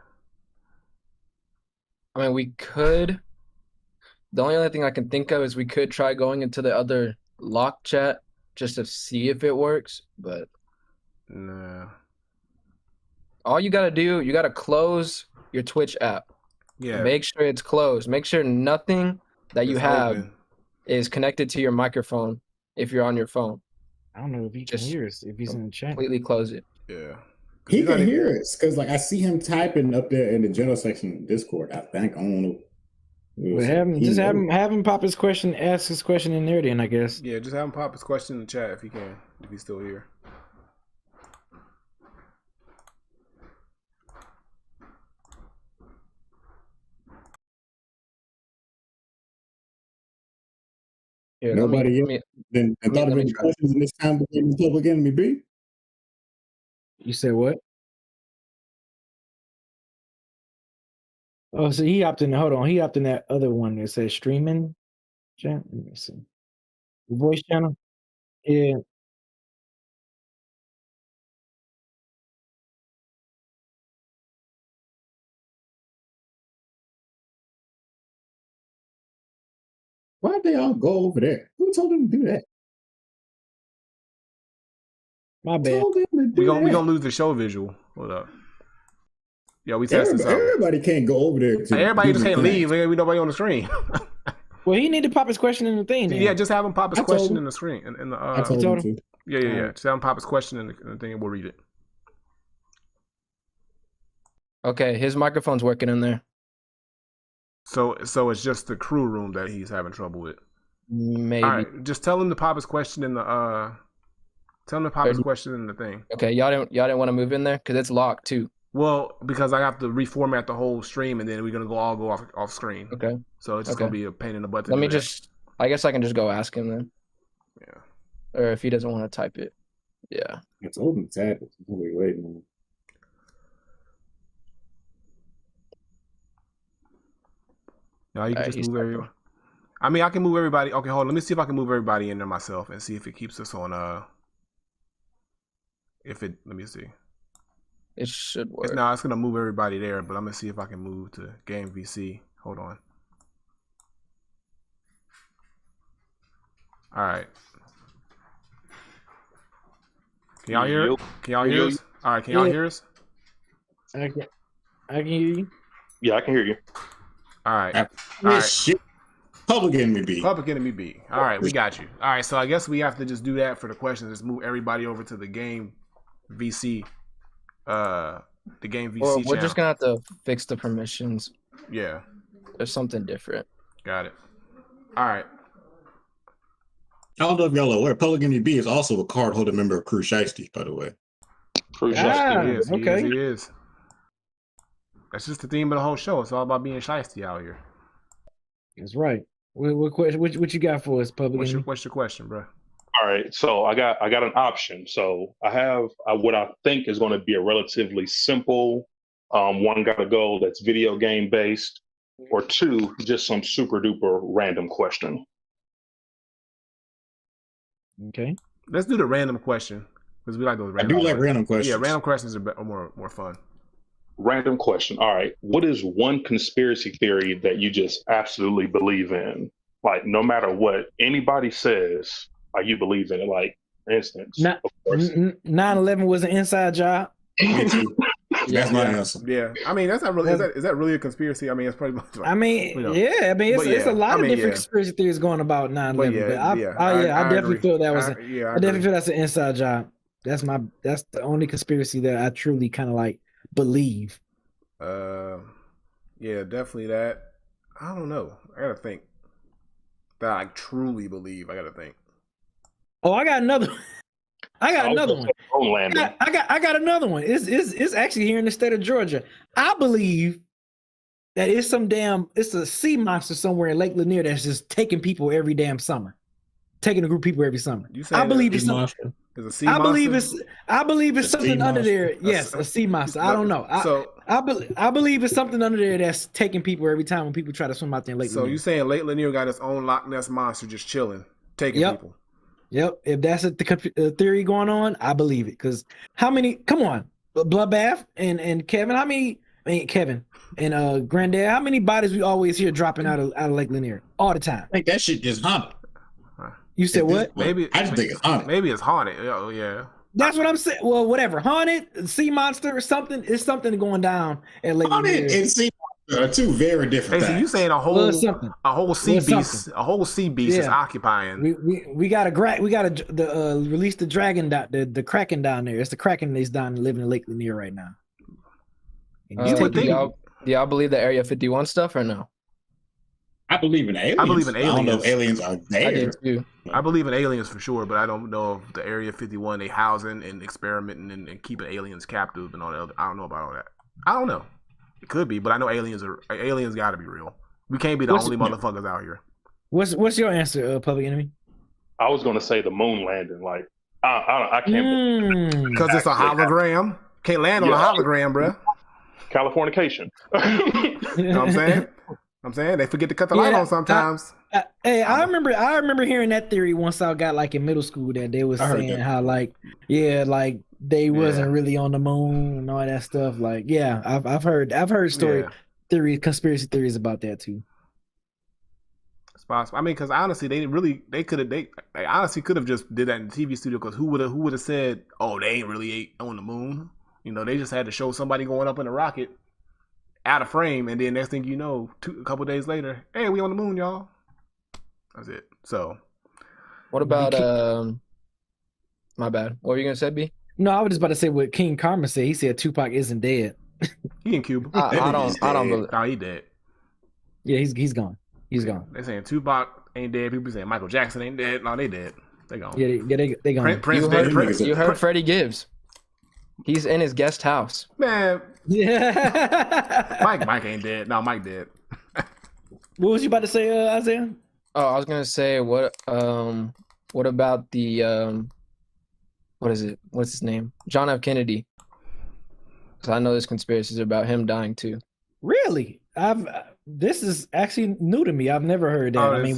I mean, we could. The only other thing I can think of is we could try going into the other lock chat just to see if it works. But Nah. all you gotta do, you gotta close your Twitch app. Yeah. Make sure it's closed. Make sure nothing that you it's have open. is connected to your microphone if you're on your phone. I don't know if he can Just hear us if he's in the chat. Completely close it. Yeah. He You can gotta- hear us because, like, I see him typing up there in the general section of Discord. I think I don't know. Well, have him pop his question, ask his question in there. Then I guess. Yeah, just have him pop his question in the chat if he can, if he's still here. Here, Nobody let me, else then let thought of me any try. questions in this time between the Public Enemy B. You said what? Oh, so he opted in. Hold on, he opted in that other one that says streaming chat. Let me see. The voice channel. Yeah. Why'd they all go over there? Who told them to do that? My bad. Told them to do We that. gonna lose the show visual. Hold up. Yeah, we testing something. Everybody can't go over there. To Everybody do just the can't thing. leave. We nobody on the screen. Well, he need to pop his question in the thing. Then. Yeah, just have him pop his I told question him. in the screen. In the I told told him him? to. yeah. Alright. Just have him pop his question in the thing and we'll read it. Okay, his microphone's working in there. So it's just the crew room that he's having trouble with. Maybe. All right, just tell him to pop his question in the tell him to pop his question in the thing. Okay, y'all didn't want to move in there because it's locked too. Well, because I have to reformat the whole stream and then we're gonna all go off screen. Okay. So it's just Okay. gonna be a pain in the butt to Let do me that. just. I guess I can just go ask him then, Yeah. or if he doesn't want to type it. Yeah. I told him to tap it. We're waiting. No, you can Alright, just he's move typing. everybody. I mean, I can move everybody. Okay, hold on. Let me see if I can move everybody in there myself and see if it keeps us on. Let me see. It should work. It's gonna move everybody there, but I'm gonna see if I can move to Game VC. Hold on. All right. Can y'all hear it? Can y'all hear us? All right. Can y'all hear us? I can hear you. Yeah, I can hear you. All right. All All right. shit. Public Enemy B. Public Enemy B. All right, we got you. All right, so I guess we have to just do that for the questions. Just move everybody over to the Game VC. The Game VC Or channel. we're just gonna have to fix the permissions. Yeah, There's something different. got it. All right. I don't know if y'all are aware. Public Enemy B is also a card-holder member of Crew Shiesty, by the way. Ah, He is. okay. He is. That's just the theme of the whole show. It's all about being shiesty out here. That's right. What you got for us, public? What's your Enemy? question, bro? All right, so I got an option. So I have what I think is going to be a relatively simple one. Got a goal that's video game based, or two, just some super duper random question. Okay. Let's do the random question because we like those. I Random do like questions. random questions. Yeah, random questions are more fun. Random question. All right, what is one conspiracy theory that you just absolutely believe in? Like, no matter what anybody says, you believe in it. Like, for instance, Not- of course, 9/11 was an inside job. Me too. That's my answer. Yeah, I mean that's not really. Is that really a conspiracy? I mean, it's pretty much. Like, I mean, you know. yeah. I mean, it's, But it's a yeah, lot I of mean, different yeah. conspiracy theories going about 9/11. But I definitely agree. feel that was. I I agree. definitely feel that's an inside job. That's the only conspiracy that I truly kind of like believe. Yeah, definitely that. I don't know. I gotta think. That I truly believe. I gotta think. Oh, I got another. I got another one. Moon landing. I got another one. It's actually here in the state of Georgia. I believe that it's a sea monster somewhere in Lake Lanier that's just taking people every damn summer, taking a group of people every summer. You saying I believe that it's something. There's a sea I believe monster? it's A something sea under monster. there. Yes, a sea monster. I don't know. So I believe it's something under there that's taking people every time when people try to swim out there in Lake so Lanier. you saying Lake Lanier got its own Loch Ness monster just chilling, taking Yep. people? Yep. If that's the theory going on, I believe it. Because how many? Come on, Bloodbath and Kevin. How many Kevin, and Granddad, how many bodies we always hear dropping out of Lake Lanier all the time? I think that shit just haunted. You said what? Maybe I just think it's haunted. Maybe it's haunted. Oh yeah. That's what I'm saying. Well, whatever, haunted, sea monster, or something. It's something going down at Lake Lanier. Haunted and sea monster are two very different Hey, so things. you saying a whole sea beast, a whole sea beast is occupying? We got to release the dragon the kraken down there. It's the kraken that's down living in Lake Lanier right now. Do y'all believe the Area 51 stuff or no? I believe in aliens. I believe in aliens. I don't know if aliens are there. I do too. I believe in aliens for sure, but I don't know if the Area 51 they housing and experimenting and keeping aliens captive and all that. I don't know about all that. I don't know. It could be, but I know aliens got to be real. We can't be the only motherfuckers out here. What's your answer, Public Enemy? I was gonna say the moon landing. Like I can't because it's a hologram. Can't land on a hologram, bro. Californication. You know what I'm saying? I'm saying they forget to cut the light on sometimes. I remember hearing that theory once I got like in middle school that they was saying how like they wasn't really on the moon and all that stuff. Like I've heard theories, conspiracy theories about that too. It's possible. I mean, because honestly, they honestly could have just did that in the TV studio. Because who would have said, oh, they ain't really on the moon? You know, they just had to show somebody going up in a rocket out of frame, and then next thing you know, a couple days later, hey, we on the moon, y'all. That's it. So, what about my bad? What were you gonna say, B? No, I was just about to say what King Karma said. He said Tupac isn't dead. He in Cuba. I don't believe. Oh, he dead. Yeah, he's gone. He's gone. They saying Tupac ain't dead. People saying Michael Jackson ain't dead. No, they dead. They gone. Yeah, they gone. Prince You heard Freddie Gibbs. He's in his guest house. Man. Yeah. Mike ain't dead. No, Mike dead. What was you about to say, Isaiah? Oh, I was gonna say what about the what is it? What's his name? John F. Kennedy. Because I know there's conspiracies about him dying too. Really? This is actually new to me. I've never heard that. I mean,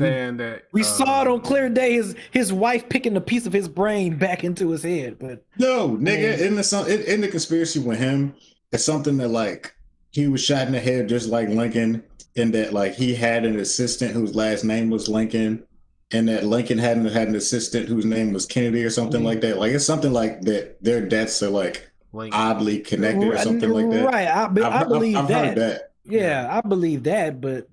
we saw it on clear day. His wife picking a piece of his brain back into his head. But no, nigga, in the conspiracy with him, it's something that like he was shot in the head just like Lincoln, and that like he had an assistant whose last name was Lincoln, and that Lincoln had an assistant whose name was Kennedy or something like that. Like it's something like that. Their deaths are like oddly connected or something like that. Right. I believe I've that. heard that. Yeah, I believe that, but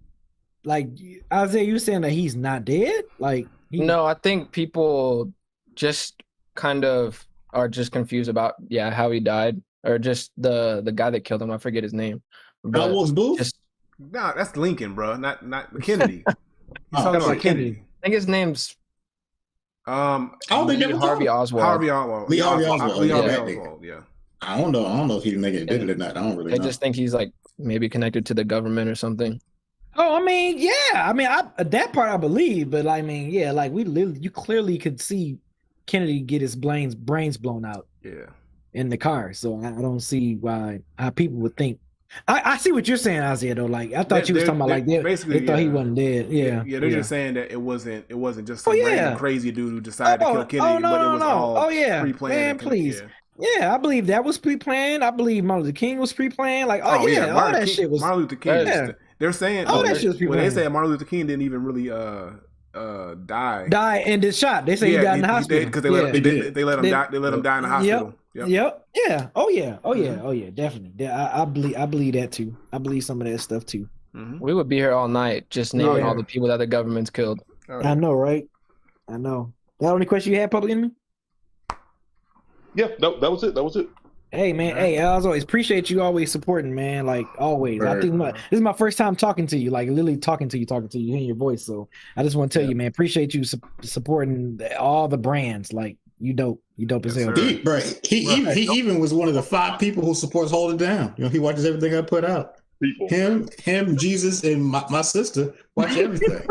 like Isaiah, you saying that he's not dead? Like no, I think people just kind of are just confused about how he died, or just the guy that killed him. I forget his name. Almost Booth? No, that's Lincoln, bro. Not Kennedy. He's talking about Kennedy. I think his name's I don't think Harvey Oswald. Harvey Oswald. Lee Harvey Oswald. Yeah. I don't know if he did it or not. I don't really know. I just think he's like maybe connected to the government or something. Oh, I mean, yeah. I mean, that part I believe, but I mean, yeah, like you clearly could see Kennedy get his brains blown out. Yeah. In the car, so I don't see how people would think. I see what you're saying, Isaiah. Though, like I thought you was talking about like they thought he wasn't dead. Yeah, they're just saying that it wasn't just some random crazy dude who decided to kill Kennedy, but it was all pre-planned. Man, please. Yeah, I believe that was pre-planned. I believe Martin Luther King was pre-planned. Like, all that shit was. Martin Luther King. Yeah. They're saying all that shit was pre-planned. When they say Martin Luther King didn't even really die and is shot. They say he died in the hospital because they let him die. They let him die in the hospital. Yep. Yeah. Oh yeah. Definitely. I believe that too. I believe some of that stuff too. Mm-hmm. We would be here all night just naming all the people that the government's killed. I know, right? I know. That only question you had, Public Enemy? Yeah, that was it. Hey man, as always, appreciate you always supporting, man. Like always. I think this is my first time talking to you, like literally talking to you, hearing your voice. So I just want to tell you, man, appreciate you supporting all the brands. Like you dope as hell. He even was one of the 5 people who supports Hold It Down. You know, he watches everything I put out. People. Him, Jesus, and my sister watch everything.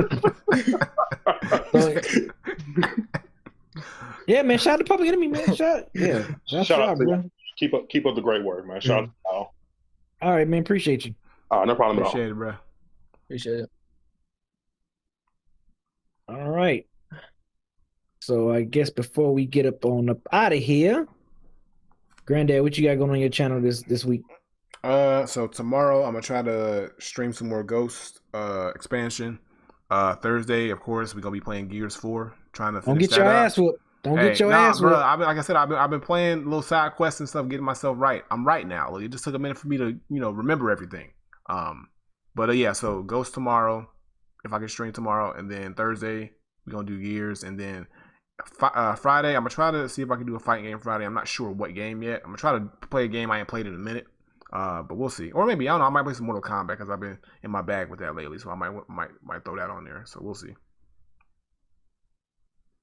Yeah, man. Shout out to Public Enemy, man. Shout out, bro. Keep up the great work, man. Shout out to y'all. All right, man. Appreciate you. No problem at all. Appreciate it, bro. Appreciate it. All right. So I guess before we get up out of here, Granddad, what you got going on your channel this week? So tomorrow I'm gonna try to stream some more Ghost expansion. Thursday, of course, we're gonna be playing Gears 4. Trying to Don't finish get your that up. ass whooped. Don't Hey, get your nah, ass bro. whooped. Like I said, I've been playing little side quests and stuff, getting myself right. I'm right now. Like, it just took a minute for me to remember everything. But yeah. So Ghost tomorrow, if I can stream tomorrow, and then Thursday we're gonna do Gears, and then Friday I'm gonna try to see if I can do a fight game Friday. I'm not sure what game yet. I'm gonna try to play a game I ain't played in a minute. But we'll see. Or maybe I don't know. I might play some Mortal Kombat because I've been in my bag with that lately. So I might throw that on there. So we'll see.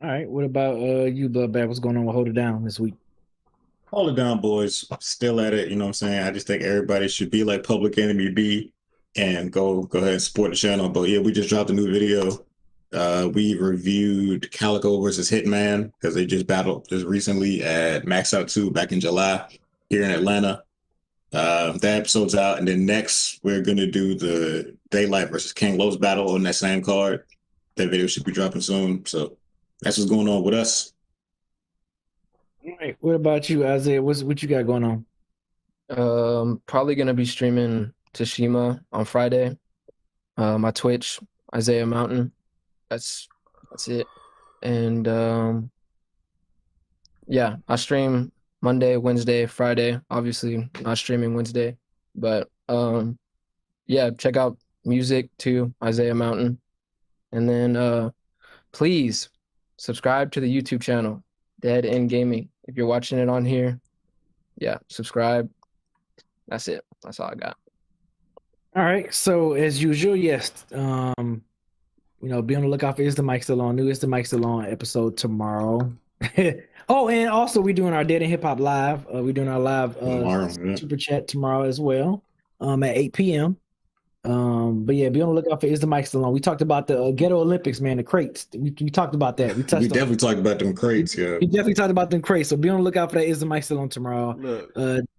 All right. What about you, Bloodbath? What's going on with Hold It Down this week? Hold it down, boys. I'm still at it. You know what I'm saying? I just think everybody should be like Public Enemy B and go ahead and support the channel. But yeah, we just dropped a new video. We reviewed Calico versus Hitman because they just battled just recently at Max Out 2 back in July here in Atlanta. That episode's out, and then next we're gonna do the Daylight versus King Lowe's battle on that same card. That video should be dropping soon. So that's what's going on with us. All right. What about you, Isaiah? What you got going on? Probably gonna be streaming Tashima on Friday. My Twitch, Isaiah Mountain. That's it. And yeah, I stream Monday, Wednesday, Friday. Obviously, not streaming Wednesday, but yeah, check out music too, Isaiah Mountain, and then please subscribe to the YouTube channel, Dead End Gaming. If you're watching it on here, yeah, subscribe. That's it. That's all I got. All right. So as usual, yes. Be on the lookout for Is the Mic Still On? New Is the Mic Still On episode tomorrow. Oh, and also we're doing our Dead End Hip Hop live. We're doing our live super chat tomorrow as well. At 8 p.m. But yeah, be on the lookout for Is the Mic Still On? We talked about the Ghetto Olympics, man, the crates. We talked about that. We definitely talked about them crates, yeah. We definitely talked about them crates. So be on the lookout for that Is the Mic Still On tomorrow. Look,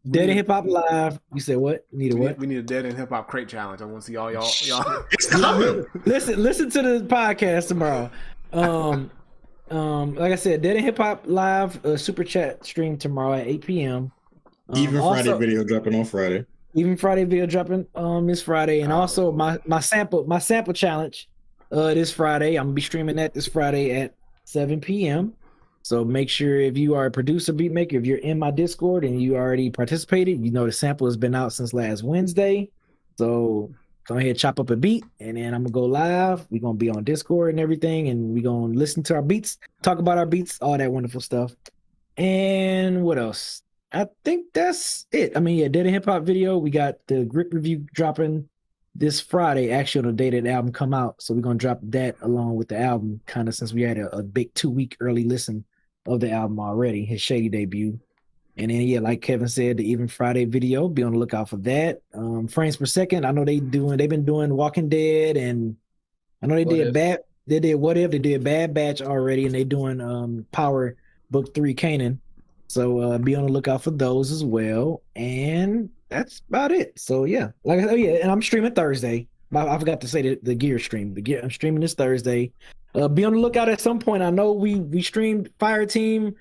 Dead End Hip Hop live. You said what? We need a Dead End Hip Hop crate challenge. I want to see all y'all. It's coming. Listen to the podcast tomorrow. Like I said, Dead End Hip Hop live super chat stream tomorrow at 8 p.m. Even Friday video dropping on Friday. Even Friday video dropping this Friday, and also my sample challenge this Friday. I'm gonna be streaming that this Friday at 7 p.m. So make sure if you are a producer, beat maker, if you're in my Discord and you already participated, the sample has been out since last Wednesday. So go ahead, chop up a beat, and then I'm gonna go live. We're gonna be on Discord and everything, and we're gonna listen to our beats, talk about our beats, all that wonderful stuff. And what else? I think that's it. I mean, yeah, Dead End Hip Hop video. We got the Grip review dropping this Friday, actually on the day that the album come out. So we're gonna drop that along with the album, kind of since we had a big 2-week early listen of the album already, his Shady debut. And then yeah, like Kevin said, the Even Friday video, be on the lookout for that. Frames per second. I know they've been doing Walking Dead, and I know they did What If, they did Bad Batch already, and they doing Power Book 3 Kanan. So be on the lookout for those as well. And that's about it. So yeah, and I'm streaming Thursday. I forgot to say the gear stream. I'm streaming this Thursday. Be on the lookout at some point. I know we streamed Fire Team,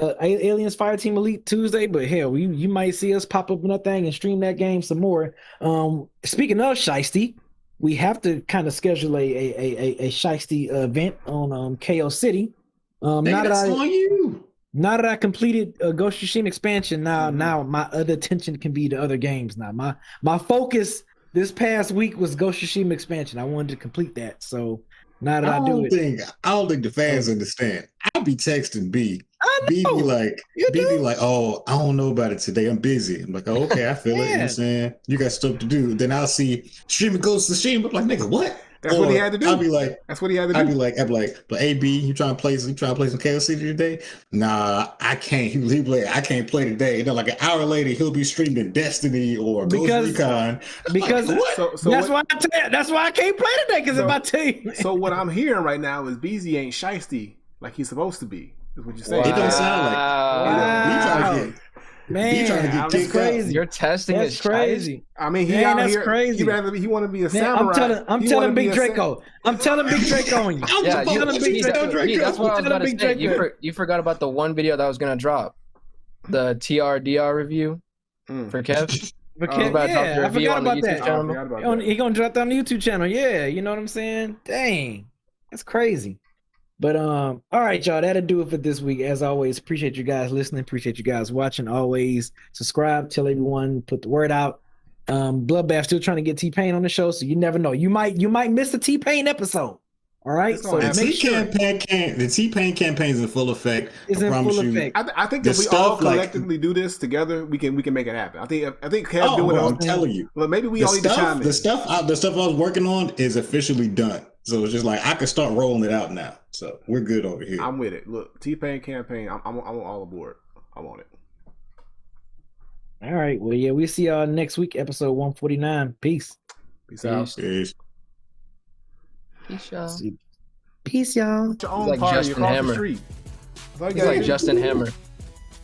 Aliens Fire Team Elite Tuesday, but hell, you might see us pop up in that thing and stream that game some more. Speaking of Shiesty, we have to kind of schedule a Shiesty event on KO City. On you. Now that I completed Ghost of Tsushima expansion, now my other attention can be to other games. Now my focus this past week was Ghost of Tsushima expansion. I wanted to complete that. So now that I don't think the fans understand. I'll be texting B. B be like, oh, I don't know about it today. I'm busy. I'm like, oh, okay, I feel it. You know what I'm saying? You got stuff to do. Then I'll see streaming Ghost of Tsushima. I'm like, nigga, what? That's what he had to do. I'll be like, that's what he had to do. I'd be like, but AB, you trying to play some KOC today? Nah, I can't. I can't play today. And then like an hour later, he'll be streaming Destiny or Ghost Recon. Because that's why I can't play today, because if I tell you. So what I'm hearing right now is BZ ain't shiesty like he's supposed to be. Is what you're saying. It don't sound like. Wow. Man, that's crazy. You're testing that's crazy. I mean, that's crazy. He want to be a samurai. I'm telling Big Draco. I'm telling Big Draco on you. Yeah, that's what I was about to say. You forgot about the one video that was gonna drop, the TRDR review for Kev. McKenna, about to drop yeah, your I review forgot on the about YouTube that. channel? I forgot about that. He gonna drop that on the YouTube channel. Yeah, you know what I'm saying? Dang, that's crazy. But all right, y'all, that'll do it for this week. As always, appreciate you guys listening. Appreciate you guys watching. Always subscribe, tell everyone, put the word out. Bloodbath still trying to get T-Pain on the show, so you never know. You might miss a T-Pain episode. All right, It's so gonna The happen. T-Pain campaign is in full effect. it's I in promise full you. effect. I think The if we all stuff, like- collectively do this together, we can make it happen. I think Kev Oh, doing bro, it. I'm telling you. Well, maybe we The all need to chime stuff, in. the stuff I was working on is officially done. So it's just like I can start rolling it out now. So we're good over here. I'm with it. Look, T-Pain campaign. I'm all aboard. I want it. All right, well, yeah, we'll see y'all next week, episode 149. Peace. Peace out. Peace. Peace. Peace, y'all. Peace, y'all. Your own like party Justin across Hammer. the street. That's all you He's gotta like do. Justin Hammer.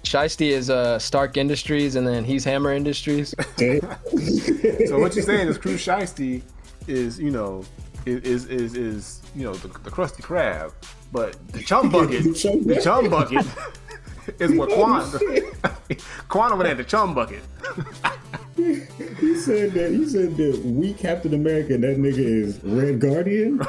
Shiesty is Stark Industries, and then he's Hammer Industries. So what you're saying is Crew Shiesty is the Krusty Krab, but the Chum Bucket, the Chum Bucket is what Quan over there at the Chum Bucket. He said that we Captain America and that nigga is Red Guardian.